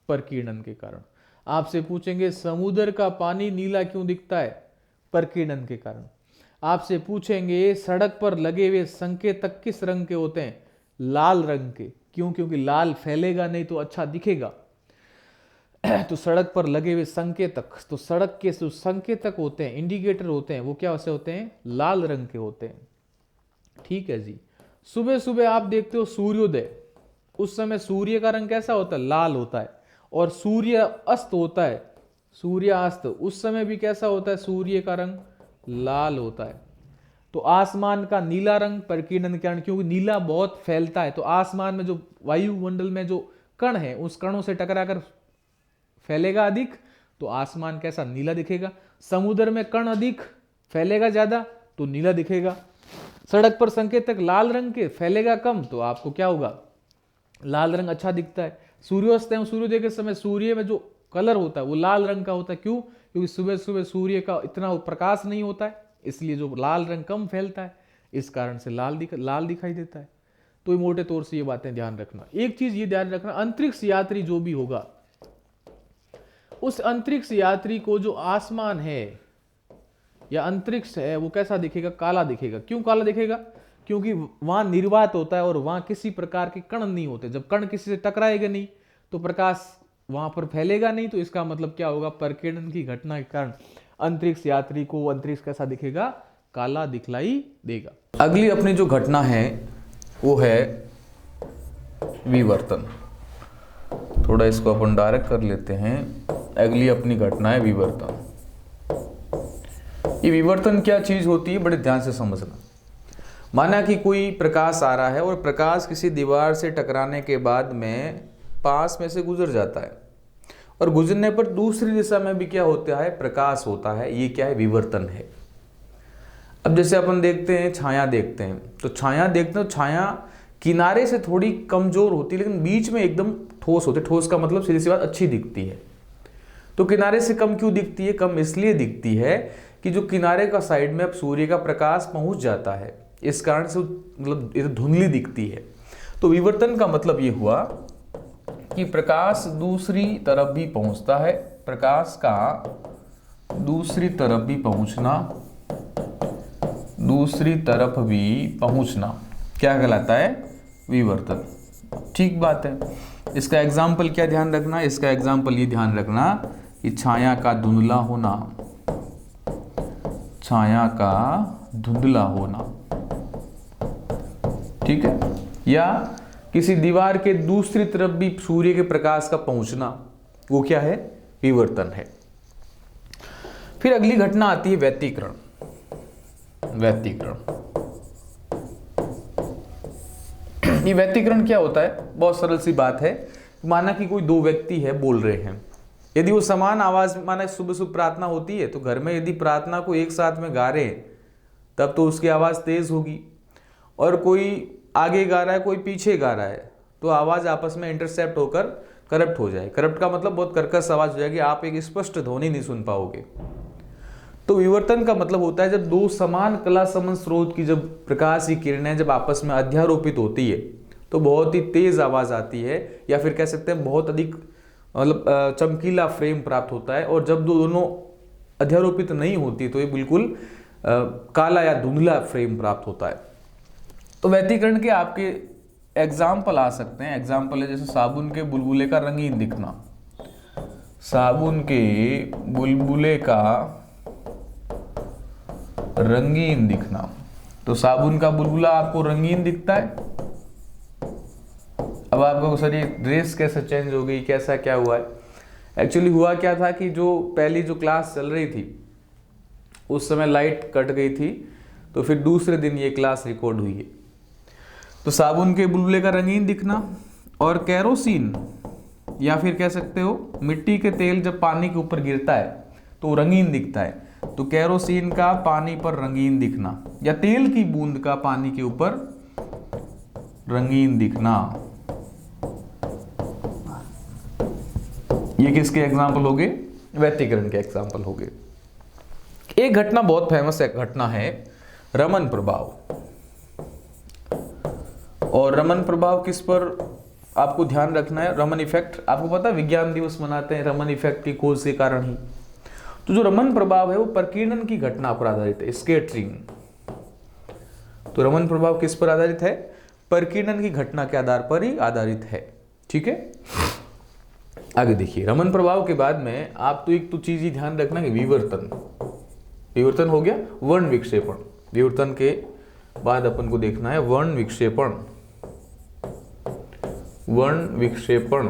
परकीर्णन के कारण। आपसे पूछेंगे समुद्र का पानी नीला क्यों दिखता है? परकीर्णन के कारण। आपसे पूछेंगे सड़क पर लगे हुए संकेतक किस रंग के होते हैं? लाल रंग के। क्यों? क्योंकि लाल फैलेगा नहीं तो अच्छा दिखेगा। तो सड़क पर लगे हुए संकेतक, तो सड़क के जो संकेतक होते हैं, इंडिकेटर होते हैं, वो क्या वैसे होते हैं? लाल रंग के होते हैं। ठीक है जी। सुबह सुबह आप देखते हो सूर्योदय, उस समय सूर्य का रंग कैसा होता है? लाल होता है। और सूर्य अस्त होता है, सूर्यास्त, उस समय भी कैसा होता है? सूर्य का रंग लाल होता है। तो आसमान का नीला रंग परकीर्णन के कारण, क्योंकि नीला बहुत फैलता है। तो आसमान में जो वायुमंडल में जो कण है, उस कणों से टकराकर फैलेगा अधिक, तो आसमान कैसा? नीला दिखेगा। समुद्र में कण अधिक, फैलेगा ज्यादा, तो नीला दिखेगा। सड़क पर संकेतक लाल रंग के, फैलेगा कम, तो आपको क्या होगा? लाल रंग अच्छा दिखता है। सूर्यास्त एवं सूर्योदय के समय सूर्य में जो कलर होता है वो लाल रंग का होता है। क्यों? क्योंकि सुबह सुबह सूर्य का इतना प्रकाश नहीं होता है, इसलिए जो लाल रंग कम फैलता है, इस कारण से लाल दिखाई देता है। तो मोटे तौर से ये बातें ध्यान रखना। एक चीज ये ध्यान रखना, अंतरिक्ष यात्री जो भी होगा, उस अंतरिक्ष यात्री को जो आसमान है या अंतरिक्ष है वो कैसा दिखेगा? काला दिखेगा। क्यों काला दिखेगा? क्योंकि वहां निर्वात होता है और वहां किसी प्रकार के कण नहीं होते। जब कण किसी से टकराएगा नहीं तो प्रकाश वहां पर फैलेगा नहीं। तो इसका मतलब क्या होगा? परकीर्णन की घटना के कारण अंतरिक्ष यात्री को अंतरिक्ष कैसा दिखेगा? काला दिखलाई देगा। अगली अपनी जो घटना है वो है विवर्तन। थोड़ा इसको अपन डायरेक्ट कर लेते हैं। अगली अपनी घटना है विवर्तन। ये विवर्तन क्या चीज होती है, बड़े ध्यान से समझना। माना कि कोई प्रकाश आ रहा है और प्रकाश किसी दीवार से टकराने के बाद में पास में से गुजर जाता है और गुजरने पर दूसरी दिशा में भी क्या होता है, प्रकाश होता है। ये क्या है, विवर्तन है। अब जैसे अपन देखते हैं छाया देखते हैं, तो छाया देखते हैं, छाया किनारे से थोड़ी कमजोर होती है लेकिन बीच में एकदम ठोस होती है। ठोस का मतलब सीधी सी बात अच्छी दिखती है। तो किनारे से कम क्यों दिखती है, कम इसलिए दिखती है कि जो किनारे का साइड में अब सूर्य का प्रकाश पहुंच जाता है, इस कारण से मतलब ये धुंधली दिखती है। तो विवर्तन का मतलब ये हुआ कि प्रकाश दूसरी तरफ भी पहुंचता है, प्रकाश का दूसरी तरफ भी पहुंचना, दूसरी तरफ भी पहुंचना क्या कहलाता है, विवर्तन। ठीक बात है। इसका एग्जाम्पल क्या ध्यान रखना, इसका एग्जाम्पल ये ध्यान रखना कि छाया का धुंधला होना, छाया का धुंधला होना, ठीक है, या किसी दीवार के दूसरी तरफ भी सूर्य के प्रकाश का पहुंचना, वो क्या है, विवर्तन है। फिर अगली घटना आती है व्यतिकरण। व्यतिकरण, ये व्यतिकरण क्या होता है, बहुत सरल सी बात है। माना कि कोई दो व्यक्ति है, बोल रहे हैं, यदि वो समान आवाज, माना सुबह सुबह प्रार्थना होती है तो घर में यदि प्रार्थना को एक साथ में गा रहे हैं तब तो उसकी आवाज तेज होगी, और कोई आगे गा रहा है कोई पीछे गा रहा है तो आवाज आपस में इंटरसेप्ट होकर करप्ट हो जाए। करप्ट का मतलब बहुत कर्कश आवाज हो जाएगी, आप एक स्पष्ट ध्वनि नहीं सुन पाओगे। तो विवर्तन का मतलब होता है जब दो समान कला समन स्रोत की जब प्रकाश की किरणें जब आपस में अध्यारोपित होती है तो बहुत ही तेज आवाज आती है, या फिर कह सकते हैं बहुत अधिक मतलब चमकीला फ्रेम प्राप्त होता है। और जब दोनों अध्यारोपित नहीं होती तो ये बिल्कुल काला या धुंधला फ्रेम प्राप्त होता है। तो व्यतिकरण के आपके एग्जाम्पल आ सकते हैं। एग्जाम्पल है जैसे साबुन के बुलबुले का रंगीन दिखना, साबुन के बुलबुले का रंगीन दिखना। तो साबुन का बुलबुला आपको रंगीन दिखता है। अब आपको सर ये ड्रेस कैसे चेंज हो गई, कैसा क्या हुआ है, एक्चुअली हुआ क्या था कि जो पहली जो क्लास चल रही थी उस समय लाइट कट गई थी, तो फिर दूसरे दिन ये क्लास रिकॉर्ड हुई है। तो साबुन के बुलबुले का रंगीन दिखना, और केरोसिन या फिर कह सकते हो मिट्टी के तेल जब पानी के ऊपर गिरता है तो रंगीन दिखता है। तो केरोसिन का पानी पर रंगीन दिखना, या तेल की बूंद का पानी के ऊपर रंगीन दिखना, ये किसके एग्जाम्पल हो गए, व्यतिकरण के एग्जाम्पल हो गए। एक घटना बहुत फेमस घटना है रमन प्रभाव। और रमन प्रभाव किस पर आपको ध्यान रखना है, रमन इफेक्ट। आपको पता है विज्ञान दिवस मनाते हैं रमन इफेक्ट की खोज के कारण ही। तो जो रमन प्रभाव है वो प्रकीर्णन की घटना पर आधारित है, स्कैटरिंग। तो रमन प्रभाव किस पर आधारित है, प्रकीर्णन की घटना के आधार पर ही आधारित है। ठीक है, आगे देखिए। रमन प्रभाव के बाद में आप तो एक तो चीज ही ध्यान रखना कि विवर्तन। विवर्तन हो गया, वर्ण विक्षेपण। विवर्तन के बाद अपन को देखना है वर्ण विक्षेपण। वर्ण विक्षेपण,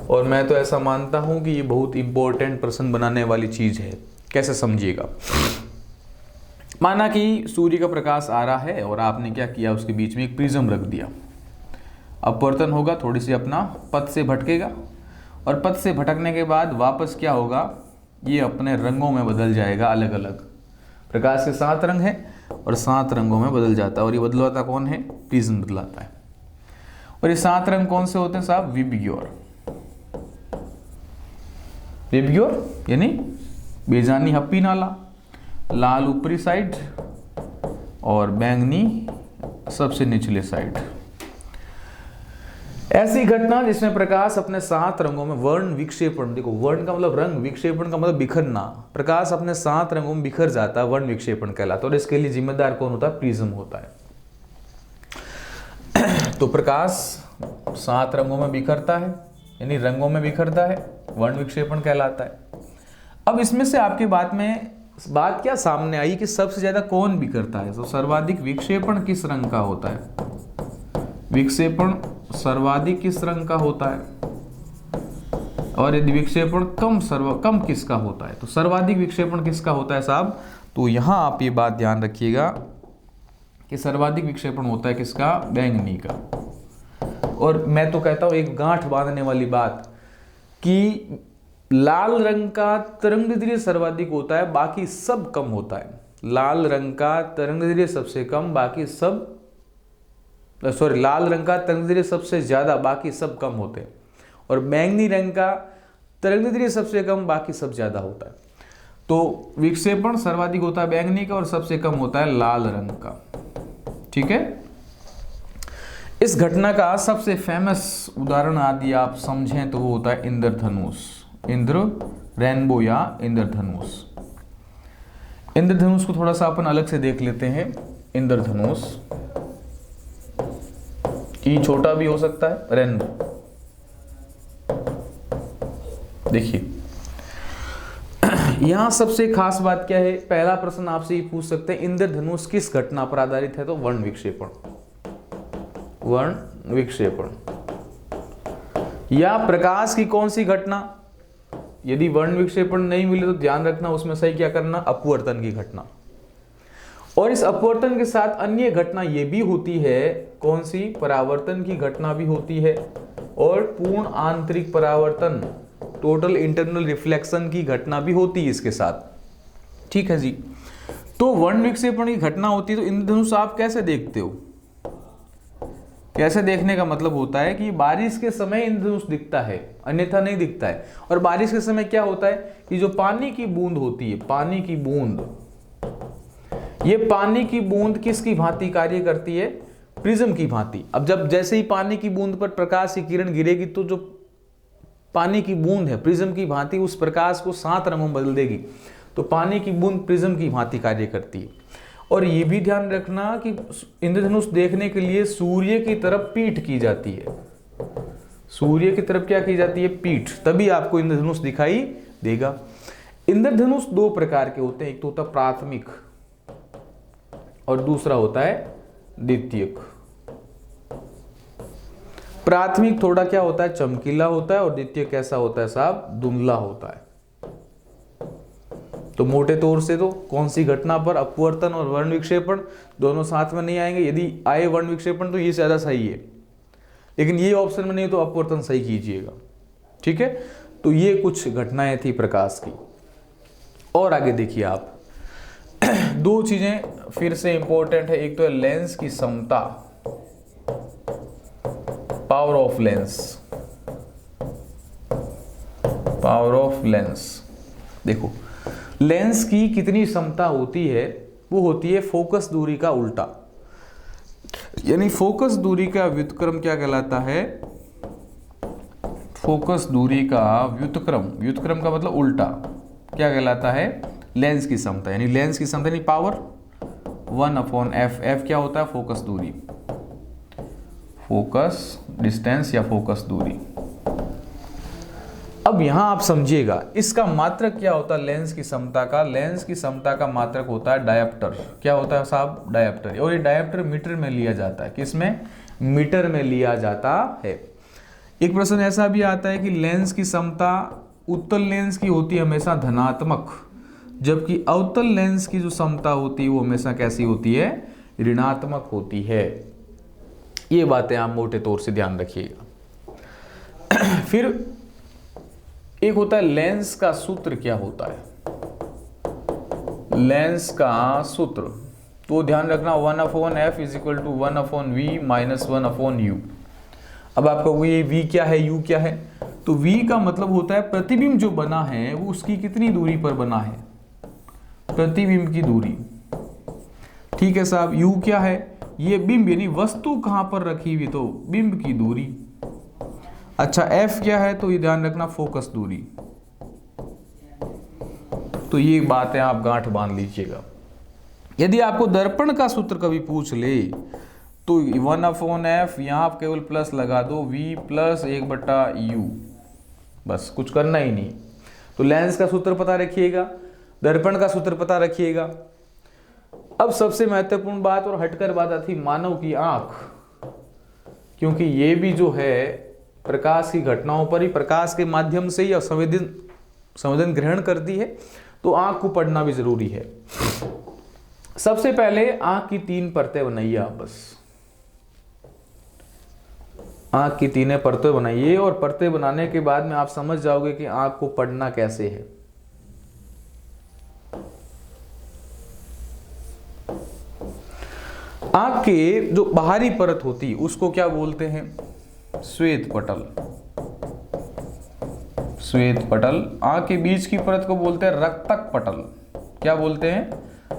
और मैं तो ऐसा मानता हूं कि ये बहुत इंपॉर्टेंट प्रश्न बनाने वाली चीज है। कैसे समझिएगा, माना कि सूर्य का प्रकाश आ रहा है और आपने क्या किया, उसके बीच में एक प्रिज्म रख दिया। अपवर्तन होगा, थोड़ी सी अपना पथ से भटकेगा, और पथ से भटकने के बाद वापस क्या होगा, ये अपने रंगों में बदल जाएगा। अलग अलग प्रकाश के 7 रंग हैं और 7 रंगों में बदल जाता है। और ये बदलाता कौन है, प्रिज्म बदलाता है। और ये 7 रंग कौन से होते हैं साहब, विबग्योर। विबग्योर यानी बेजानी हप्पी नाला, लाल ऊपरी साइड और बैंगनी सबसे निचले साइड। ऐसी घटना जिसमें प्रकाश अपने 7 रंगों में, वर्ण विक्षेपण, देखो वर्ण का मतलब रंग, विक्षेपण का मतलब बिखरना। प्रकाश अपने 7 रंगों में बिखर जाता है, वर्ण विक्षेपण कहलाता है। और इसके लिए जिम्मेदार कौन होता है, प्रिज्म होता है। तो प्रकाश 7 रंगों में बिखरता है, यानी रंगों में बिखरता है, वर्ण विक्षेपण कहलाता है। अब इसमें से आपके बात क्या सामने आई कि सबसे ज्यादा कौन बिखरता है। तो सर्वाधिक विक्षेपण किस रंग का होता है, विक्षेपण सर्वाधिक किस रंग का होता है, और यदि विक्षेपण कम किसका होता है। तो सर्वाधिक विक्षेपण किसका होता है साहब, तो यहां आप ये बात ध्यान रखिएगा कि सर्वाधिक विक्षेपण होता है किसका, बैंगनी का। और मैं तो कहता हूं एक गांठ बांधने वाली बात कि लाल रंग का तरंगदैर्घ्य सर्वाधिक होता है, बाकी सब कम होता है। लाल रंग का तरंगदैर्घ्य सबसे कम, बाकी सब लाल रंग का तरंगदैर्घ्य सबसे ज्यादा, बाकी सब कम होते हैं। और बैंगनी रंग का तरंगदैर्घ्य सबसे कम, बाकी सब ज्यादा होता है। तो विक्षेपण सर्वाधिक होता है बैंगनी का और सबसे कम होता है लाल रंग का। ठीक है। इस घटना का सबसे फेमस उदाहरण आदि आप समझें तो वो होता है इंद्रधनुष, रेनबो या इंद्रधनुष। इंद्रधनुष को थोड़ा सा अपन अलग से देख लेते हैं। इंद्रधनुष ई छोटा भी हो सकता है, रेनबो। देखिए यहां सबसे खास बात क्या है, पहला प्रश्न आपसे ये पूछ सकते हैं इंद्रधनुष किस घटना पर आधारित है, तो वर्ण विक्षेपण, वर्ण विक्षेपण। या प्रकाश की कौन सी घटना, यदि वर्ण विक्षेपण नहीं मिले तो ध्यान रखना उसमें सही क्या करना, अपवर्तन की घटना। और इस अपवर्तन के साथ अन्य घटना ये भी होती है, कौन सी, परावर्तन की घटना भी होती है, और पूर्ण आंतरिक परावर्तन, टोटल इंटरनल रिफ्लेक्शन की घटना भी होती है इसके साथ। ठीक है जी। तो वर्ण विक्षेपण की घटना होती है, तो इंद्रधनुष आप कैसे देखते हो, कैसे देखने का मतलब होता है कि बारिश के समय इंद्रधनुष दिखता है, अन्यथा नहीं दिखता है। और बारिश के समय क्या होता है कि जो पानी की बूंद होती है, पानी की बूंद, ये पानी की बूंद किसकी भांति कार्य करती है, प्रिज्म की भांति। अब जब जैसे ही पानी की बूंद पर प्रकाश की किरण गिरेगी तो जो पानी की बूंद है प्रिज्म की भांति उस प्रकाश को 7 रंगों में बदल देगी। तो पानी की बूंद प्रिज्म की भांति कार्य करती है। और ये भी ध्यान रखना कि इंद्रधनुष देखने के लिए सूर्य की तरफ पीठ की जाती है, सूर्य की तरफ क्या की जाती है, पीठ, तभी आपको इंद्रधनुष दिखाई देगा। इंद्रधनुष 2 प्रकार के होते हैं, एक तो होता है प्राथमिक और दूसरा होता है द्वितीयक। प्राथमिक थोड़ा क्या होता है, चमकीला होता है, और द्वितीयक कैसा होता है साहब, धुंधला होता है। तो मोटे तौर से तो कौन सी घटना पर, अपवर्तन और वर्ण विक्षेपण दोनों साथ में नहीं आएंगे। यदि आए वर्ण विक्षेपण तो ये ज्यादा सही है, लेकिन ये ऑप्शन में नहीं तो अपवर्तन सही कीजिएगा। ठीक है। तो ये कुछ घटनाएं थी प्रकाश की। और आगे देखिए आप 2 चीजें फिर से इंपॉर्टेंट है, एक तो है लेंस की क्षमता, power of lens, power of lens. देखो लेंस की कितनी क्षमता होती है, वो होती है फोकस दूरी का उल्टा, यानी फोकस दूरी का व्युत्क्रम क्या कहलाता है, फोकस दूरी का व्युत्क्रम, व्युत्क्रम का मतलब उल्टा, क्या कहलाता है, लेंस की क्षमता। यानी लेंस की क्षमता यानी पावर 1/f, f क्या होता है, फोकस दूरी, फोकस डिस्टेंस या फोकस दूरी। अब यहां आप समझिएगा इसका मात्रक क्या होता है, लेंस की क्षमता का, लेंस की क्षमता का मात्रक होता है डायप्टर। क्या होता है साहब, डायप्टर। और ये डायप्टर मीटर में लिया जाता है, किसमें, मीटर में लिया जाता है। एक प्रश्न ऐसा भी आता है कि लेंस की क्षमता उत्तल लेंस की होती है हमेशा धनात्मक, जबकि अवतल लेंस की जो क्षमता होती है वो हमेशा कैसी होती है, ऋणात्मक होती है। ये बातें आप मोटे तौर से ध्यान रखिएगा। फिर एक होता है लेंस का सूत्र, क्या होता है लेंस का सूत्र, तो ध्यान रखना 1/f = 1/v - 1/u। अब आपको ये v क्या है, u क्या है, तो v का मतलब होता है प्रतिबिंब जो बना है वो उसकी कितनी दूरी पर बना है, प्रतिबिंब की दूरी। ठीक है साहब। u क्या है, ये बिंब यानी वस्तु कहां पर रखी हुई, तो बिंब की दूरी। अच्छा f क्या है, तो ये ध्यान रखना फोकस दूरी। तो ये बातें आप गांठ बांध लीजिएगा। यदि आपको दर्पण का सूत्र कभी पूछ ले तो 1/f, यहां आप केवल प्लस लगा दो, v + 1/u, बस कुछ करना ही नहीं। तो लेंस का सूत्र पता रखिएगा, दर्पण का सूत्र पता रखिएगा। अब सबसे महत्वपूर्ण बात और हटकर बात आती, मानव की आंख, क्योंकि ये भी जो है प्रकाश की घटनाओं पर ही, प्रकाश के माध्यम से ही संवेदन ग्रहण करती है, तो आंख को पढ़ना भी जरूरी है। सबसे पहले आंख की 3 परतें बनाइए आप बस। आँख की 3 परतें बनाइए और परतें बनाने के बाद में आप समझ जाओगे कि आँख को पढ़ना कैसे है। आँख के जो बाहरी परत होती है उसको क्या बोलते हैं? श्वेत पटल। श्वेत पटल। आँख के बीच की परत को बोलते हैं रक्तक पटल। क्या बोलते हैं?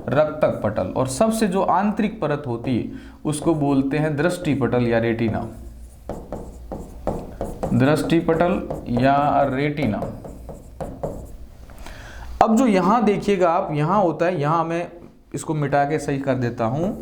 रक्तक पटल। और सबसे जो आंतरिक परत होती है उसको बोलते हैं दृष्टि पटल या रेटिना। दृष्टि पटल या रेटिना। अब जो यहां देखिएगा आप, यहां होता है, यहां मैं इसको मिटा के सही कर देता हूं।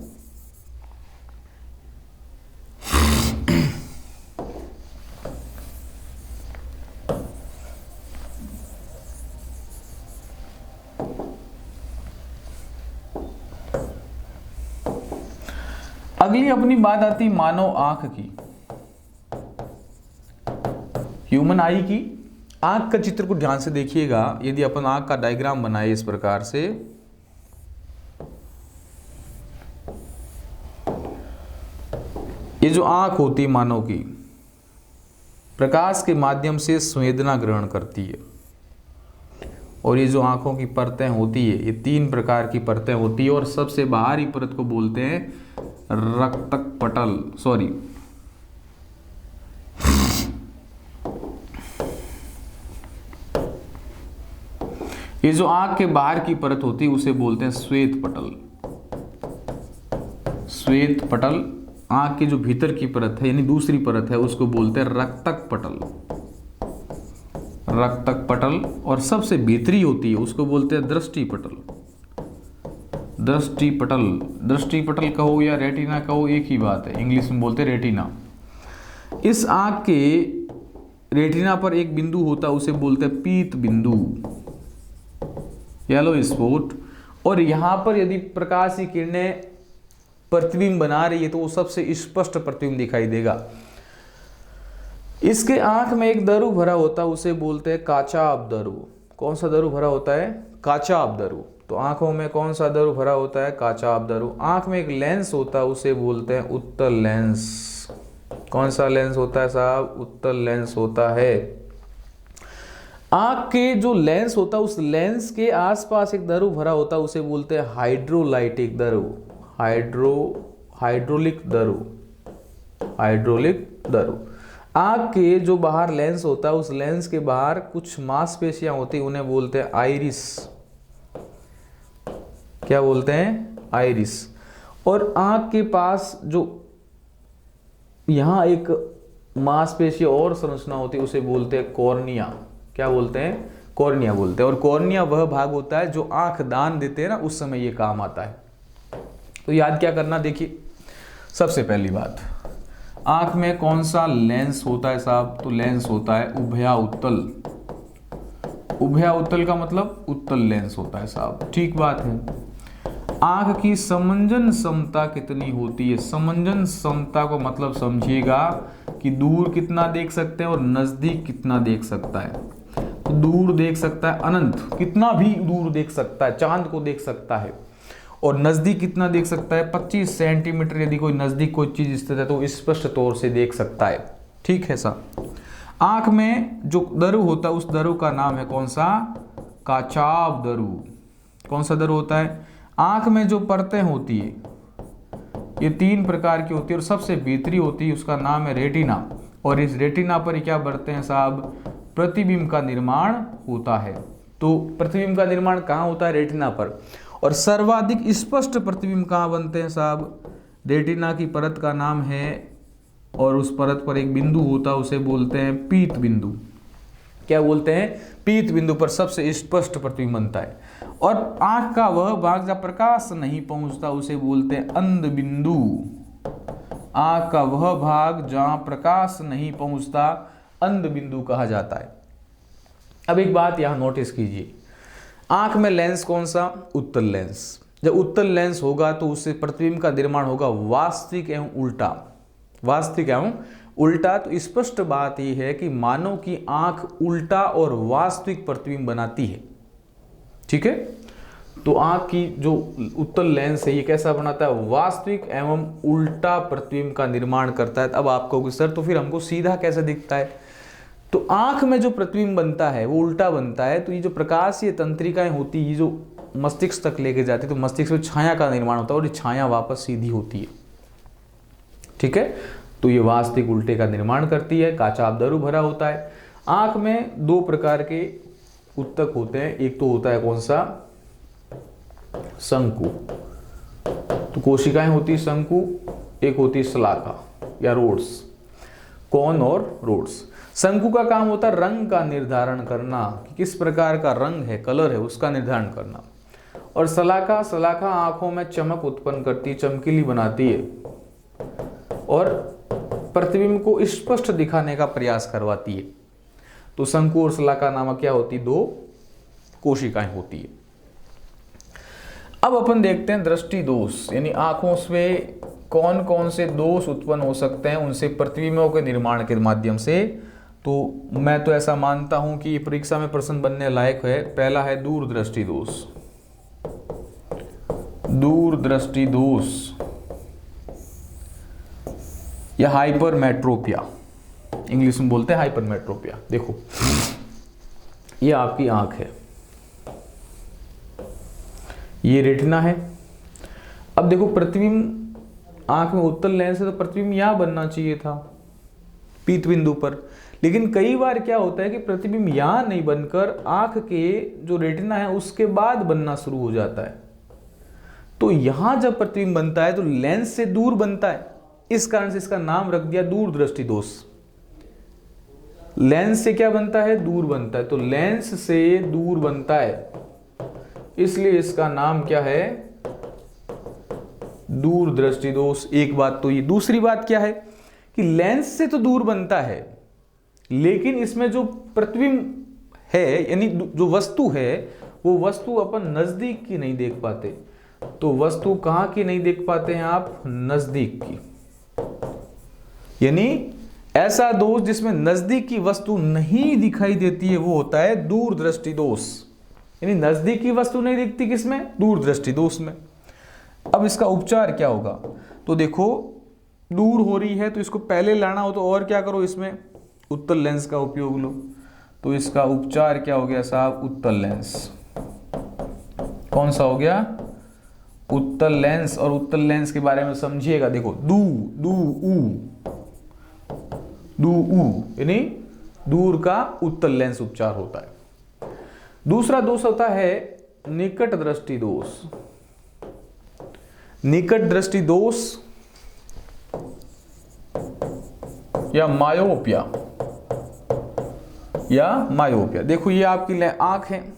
अगली अपनी बात आती मानव आंख की, ह्यूमन आई की। आंख का चित्र को ध्यान से देखिएगा। यदि अपन आंख का डायग्राम बनाए इस प्रकार से, ये जो आंख होती है मानव की, प्रकाश के माध्यम से संवेदना ग्रहण करती है। और ये जो आंखों की परतें होती है, ये 3 प्रकार की परतें होती है और सबसे बाहरी परत को बोलते हैं रक्तक पटल। सॉरी, ये जो आंख के बाहर की परत होती है उसे बोलते हैं श्वेत पटल। श्वेत पटल। आंख की जो भीतर की परत है यानी दूसरी परत है उसको बोलते हैं रक्तक पटल। रक्तक पटल। और सबसे भीतरी होती है उसको बोलते हैं दृष्टि पटल। दृष्टि पटल। दृष्टि पटल कहो या रेटिना कहो, एक ही बात है, इंग्लिश में बोलते हैं रेटिना। इस आंख के रेटिना पर एक बिंदु होता है उसे बोलते हैं पीत बिंदु, येलो स्पॉट। और यहां पर यदि प्रकाश की किरणें प्रतिबिंब बना रही है तो वो सबसे स्पष्ट प्रतिबिंब दिखाई देगा। इसके आंख में एक दरु भरा होता है उसे बोलते हैं काचाभ दरु। कौन सा दरु भरा होता है? काचाभ दरु। तो आंखों में कौन सा दरु भरा होता है? काचाभ दरु। आंख में एक लेंस होता है उसे बोलते हैं उत्तल लेंस। कौन सा लेंस होता है साहब? उत्तल लेंस होता है। आंख के जो लेंस होता है उस लेंस के आसपास एक दरु भरा होता है उसे बोलते हैं हाइड्रोलाइटिक दरु। हाइड्रोलिक दरु। हाइड्रोलिक दरु। आंख के जो बाहर लेंस होता है उस लेंस के बाहर कुछ मांसपेशियां होती हैं उन्हें बोलते हैं आइरिस। क्या बोलते हैं? आइरिस। और आंख के पास जो यहां एक मांसपेशी और संरचना होती है उसे बोलते हैं कॉर्निया। क्या बोलते हैं? कॉर्निया बोलते हैं। और कॉर्निया वह भाग होता है जो आंख दान देते हैं ना, उस समय ये काम आता है। तो याद क्या करना, देखिए सबसे पहली बात, आंख में कौन सा लेंस होता है साहब? तो लेंस होता है उभया उत्तल। उभया उत्तल का मतलब उत्तल लेंस होता है साहब, ठीक बात है। आंख की समंजन क्षमता कितनी होती है? समंजन क्षमता को मतलब समझिएगा कि दूर कितना देख सकते हैं और नजदीक कितना देख सकता है। तो दूर देख सकता है अनंत, कितना भी दूर देख सकता है, चांद को देख सकता है। और नजदीक कितना देख सकता है? 25 सेंटीमीटर यदि कोई नजदीक कोई चीज स्थित है तो स्पष्ट तौर से देख सकता है। ठीक है साहब। आंख में जो दरु होता है उस दरु का नाम है कौन सा? काचाभ दरु। कौन सा दरु होता है? आंख में जो परतें होती है ये 3 प्रकार की होती है और सबसे भीतरी होती है उसका नाम है रेटिना। और इस रेटिना पर क्या बढ़ते हैं साहब? प्रतिबिंब का निर्माण होता है। तो प्रतिबिंब का निर्माण कहाँ होता है? रेटिना पर। और सर्वाधिक स्पष्ट प्रतिबिंब कहाँ बनते हैं साहब? रेटिना की परत का नाम है और उस परत पर एक बिंदु होता है उसे बोलते हैं पीत बिंदु। क्या बोलते हैं? पीत बिंदु पर सबसे स्पष्ट प्रतिबिंब बनता है। और आंख का वह भाग जब प्रकाश नहीं पहुंचता उसे बोलते हैं अंध बिंदु। आंख का वह भाग जहां प्रकाश नहीं पहुंचता अंध बिंदु कहा जाता है। अब एक बात यहां नोटिस कीजिए, आंख में लेंस कौन सा? उत्तल लेंस। जब उत्तल लेंस होगा तो उससे प्रतिबिंब का निर्माण होगा वास्तविक एवं उल्टा। वास्तविक एवं उल्टा। तो स्पष्ट बात यह है कि मानव की आंख उल्टा और वास्तविक प्रतिबिंब बनाती है। ठीक है। तो आंख की जो उत्तल लेंस है ये कैसा बनाता है, वास्तविक एवं उल्टा प्रतिबिंब का निर्माण करता है। अब आप कहोगे सर तो फिर हमको सीधा कैसे दिखता है, तो आंख में जो प्रतिबिंब बनता है वो उल्टा बनता है। तो ये जो प्रकाशीय तंत्रिकाएं होती है जो मस्तिष्क तक लेके जाती है, तो मस्तिष्क में छाया का निर्माण होता है और ये छाया वापस सीधी होती है, ठीक है। तो ये वास्तविक उल्टे का निर्माण करती है, काचा अबदारू भरा होता है। आंख में दो प्रकार के उत्तक होते हैं, एक तो होता है कौन सा, शंकु, तो कोशिकाएं होती है शंकु, एक होती है शलाका या रोड्स, कौन और रोड्स। शंकु का काम होता है रंग का निर्धारण करना, कि किस प्रकार का रंग है, कलर है, उसका निर्धारण करना। और शलाका आंखों में चमक उत्पन्न करती है, चमकीली बनाती है और प्रतिबिंब को स्पष्ट दिखाने का प्रयास करवाती है। तो शंकु और शलाका नामक क्या होती, दो कोशिकाएं होती है। अब अपन देखते हैं दृष्टि दोष, यानी आंखों से कौन कौन से दोष उत्पन्न हो सकते हैं उनसे प्रतिबिंबों के निर्माण के माध्यम से। तो मैं तो ऐसा मानता हूं कि परीक्षा में प्रश्न बनने लायक है। पहला है दूरदृष्टि दोष, दूरदृष्टि दोष या हाइपरमेट्रोपिया, इंग्लिश में बोलते हैं हाइपरमेट्रोपिया। देखो ये आपकी आंख है, ये रेटिना है। अब देखो प्रतिबिंब आंख में उत्तल लेंस है तो प्रतिबिंब यहां बनना चाहिए था पीत बिंदु पर, लेकिन कई बार क्या होता है कि प्रतिबिंब यहां नहीं बनकर आंख के जो रेटिना है उसके बाद बनना शुरू हो जाता है। तो यहां जब प्रतिबिंब बनता है तो लेंस से दूर बनता है, इस कारण से इसका नाम रख दिया दूरदृष्टि दोष। लेंस से क्या बनता है, दूर बनता है, तो लेंस से दूर बनता है, इसलिए इसका नाम क्या है, दूरदृष्टि दोष। एक बात तो ये। दूसरी बात क्या है कि लेंस से तो दूर बनता है, लेकिन इसमें जो प्रतिबिंब है यानी जो वस्तु है वो वस्तु अपन नजदीक की नहीं देख पाते। तो वस्तु कहां की नहीं देख पाते हैं आप, नजदीक की। यानी ऐसा दोष जिसमें नजदीक की वस्तु नहीं दिखाई देती है वो होता है दूरदृष्टि दोष। यानी नजदीक की वस्तु नहीं दिखती किसमें, दूरदृष्टि दोष में। अब इसका उपचार क्या होगा, तो देखो दूर हो रही है तो इसको पहले लाना हो तो और क्या करो, इसमें उत्तल लेंस का उपयोग लो। तो इसका उपचार क्या हो गया साहब, उत्तल लेंस। कौन सा हो गया, उत्तल लेंस। और उत्तल लेंस के बारे में समझिएगा, देखो दू ऊ यानी दूर का उत्तल लेंस उपचार होता है। दूसरा दोष होता है निकट दृष्टि दोष। निकट दृष्टि दोष या मायोपिया देखो ये आपकी आंख है।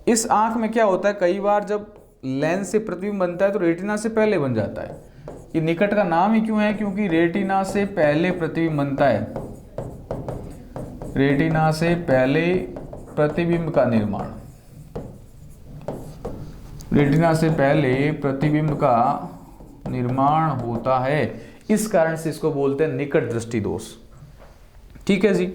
इस आंख में क्या होता है, कई बार जब लेंस से प्रतिबिंब बनता है तो रेटिना से पहले बन जाता है। ये निकट का नाम ही क्यों है, क्योंकि रेटिना से पहले प्रतिबिंब बनता है। रेटिना से पहले प्रतिबिंब का निर्माण, रेटिना से पहले प्रतिबिंब का निर्माण होता है, इस कारण से इसको बोलते हैं निकट दृष्टि दोष। ठीक है जी।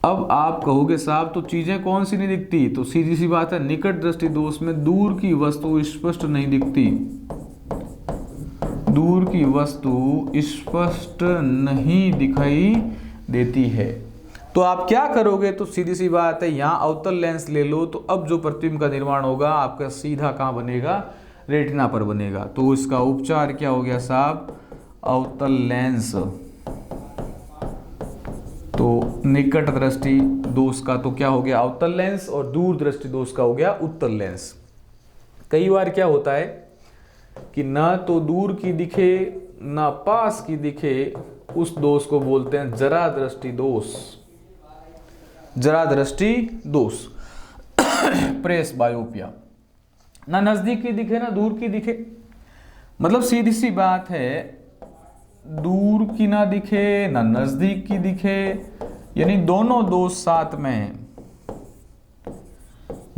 अब आप कहोगे साहब तो चीजें कौन सी नहीं दिखती, तो सीधी सी बात है, निकट दृष्टि दोष में दूर की वस्तु स्पष्ट नहीं दिखती, दूर की वस्तु स्पष्ट नहीं दिखाई देती है। तो आप क्या करोगे, तो सीधी सी बात है, यहां अवतल लेंस ले लो। तो अब जो प्रतिबिंब का निर्माण होगा आपका सीधा कहां बनेगा, रेटिना पर बनेगा। तो इसका उपचार क्या हो गया साहब, अवतल लेंस। तो निकट दृष्टि दोष का तो क्या हो गया, अवतल लेंस, और दूर दृष्टि दोष का हो गया उत्तल लेंस। कई बार क्या होता है कि ना तो दूर की दिखे ना पास की दिखे, उस दोष को बोलते हैं जरा दृष्टि दोष। जरा दृष्टि दोष प्रेस बायोपिया। ना नजदीक की दिखे ना दूर की दिखे, मतलब सीधी सी बात है, दूर की ना दिखे ना नजदीक की दिखे, यानी दोनों दोष साथ में है।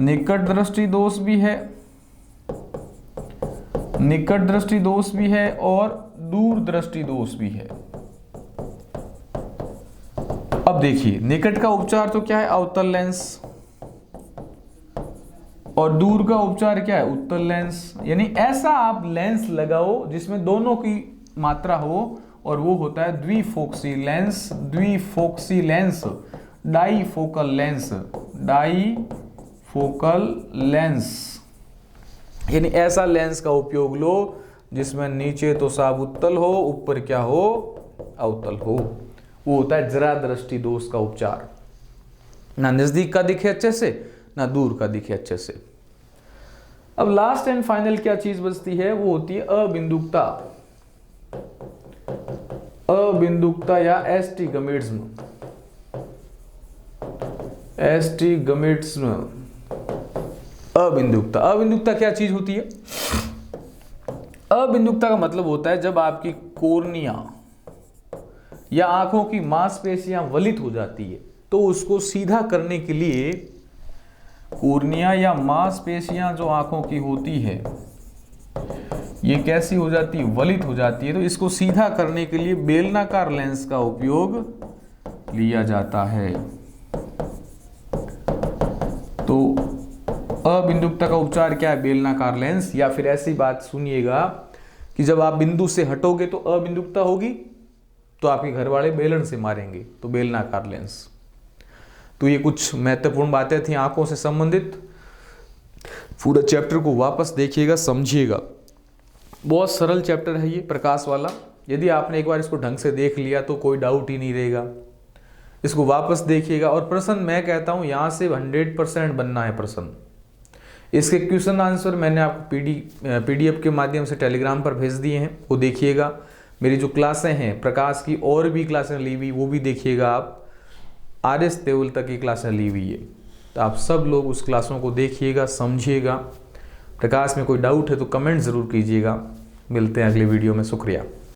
निकट दृष्टि दोष भी है, निकट दृष्टि दोष भी है और दूर दृष्टि दोष भी है। अब देखिए निकट का उपचार तो क्या है, अवतल लेंस। और दूर का उपचार क्या है? उत्तल लेंस। यानी ऐसा आप लेंस लगाओ जिसमें दोनों की मात्रा हो, और वो होता है द्विफोक्सी लेंस। द्विफोक्सी लेंस, डाईफोकल लेंस, डाईफोकल लेंस। यानी ऐसा लेंस का उपयोग लो जिसमें नीचे तो साफ उत्तल हो, ऊपर क्या हो? अवतल हो। वो होता है जरा दृष्टि दोष का उपचार। ना नजदीक का दिखे अच्छे से, ना दूर का दिखे अच्छे से। अब लास्ट एंड फाइनल क्या चीज बचती है? वो होती है अबिंदुकता। अबिंदुकता या एस्टिगमेटिज्म। एस्टिगमेटिज्म, अबिंदुकता। अबिंदुकता क्या चीज होती है? अबिंदुकता का मतलब होता है जब आपकी कोर्निया या आंखों की मांसपेशियां वलित हो जाती है, तो उसको सीधा करने के लिए कोर्निया या मांसपेशियां जो आंखों की होती है ये कैसी हो जाती है? वलित हो जाती है। तो इसको सीधा करने के लिए बेलनाकार लेंस का उपयोग लिया जाता है। तो अबिंदुकता का उपचार क्या है? बेलनाकार लेंस। या फिर ऐसी बात सुनिएगा कि जब आप बिंदु से हटोगे तो अबिंदुकता होगी, तो आपके घर वाले बेलन से मारेंगे, तो बेलनाकार लेंस। तो ये कुछ महत्वपूर्ण बातें थी आंखों से संबंधित। पूरा चैप्टर को वापस देखिएगा, समझिएगा। बहुत सरल चैप्टर है ये, प्रकाश वाला। यदि आपने एक बार इसको ढंग से देख लिया तो कोई डाउट ही नहीं रहेगा। इसको वापस देखिएगा। और प्रश्न मैं कहता हूँ यहाँ से 100% बनना है प्रश्न। इसके क्वेश्चन आंसर मैंने आपको PDF के माध्यम से टेलीग्राम पर भेज दिए हैं, वो देखिएगा। मेरी जो क्लासें हैं प्रकाश की, और भी क्लासें ली हुई, वो भी देखिएगा आप। RS लेवल तक की क्लासें ली हुई है, तो आप सब लोग उस क्लासों को देखिएगा, समझिएगा। प्रकाश में कोई डाउट है तो कमेंट ज़रूर कीजिएगा। मिलते हैं अगले वीडियो में। शुक्रिया।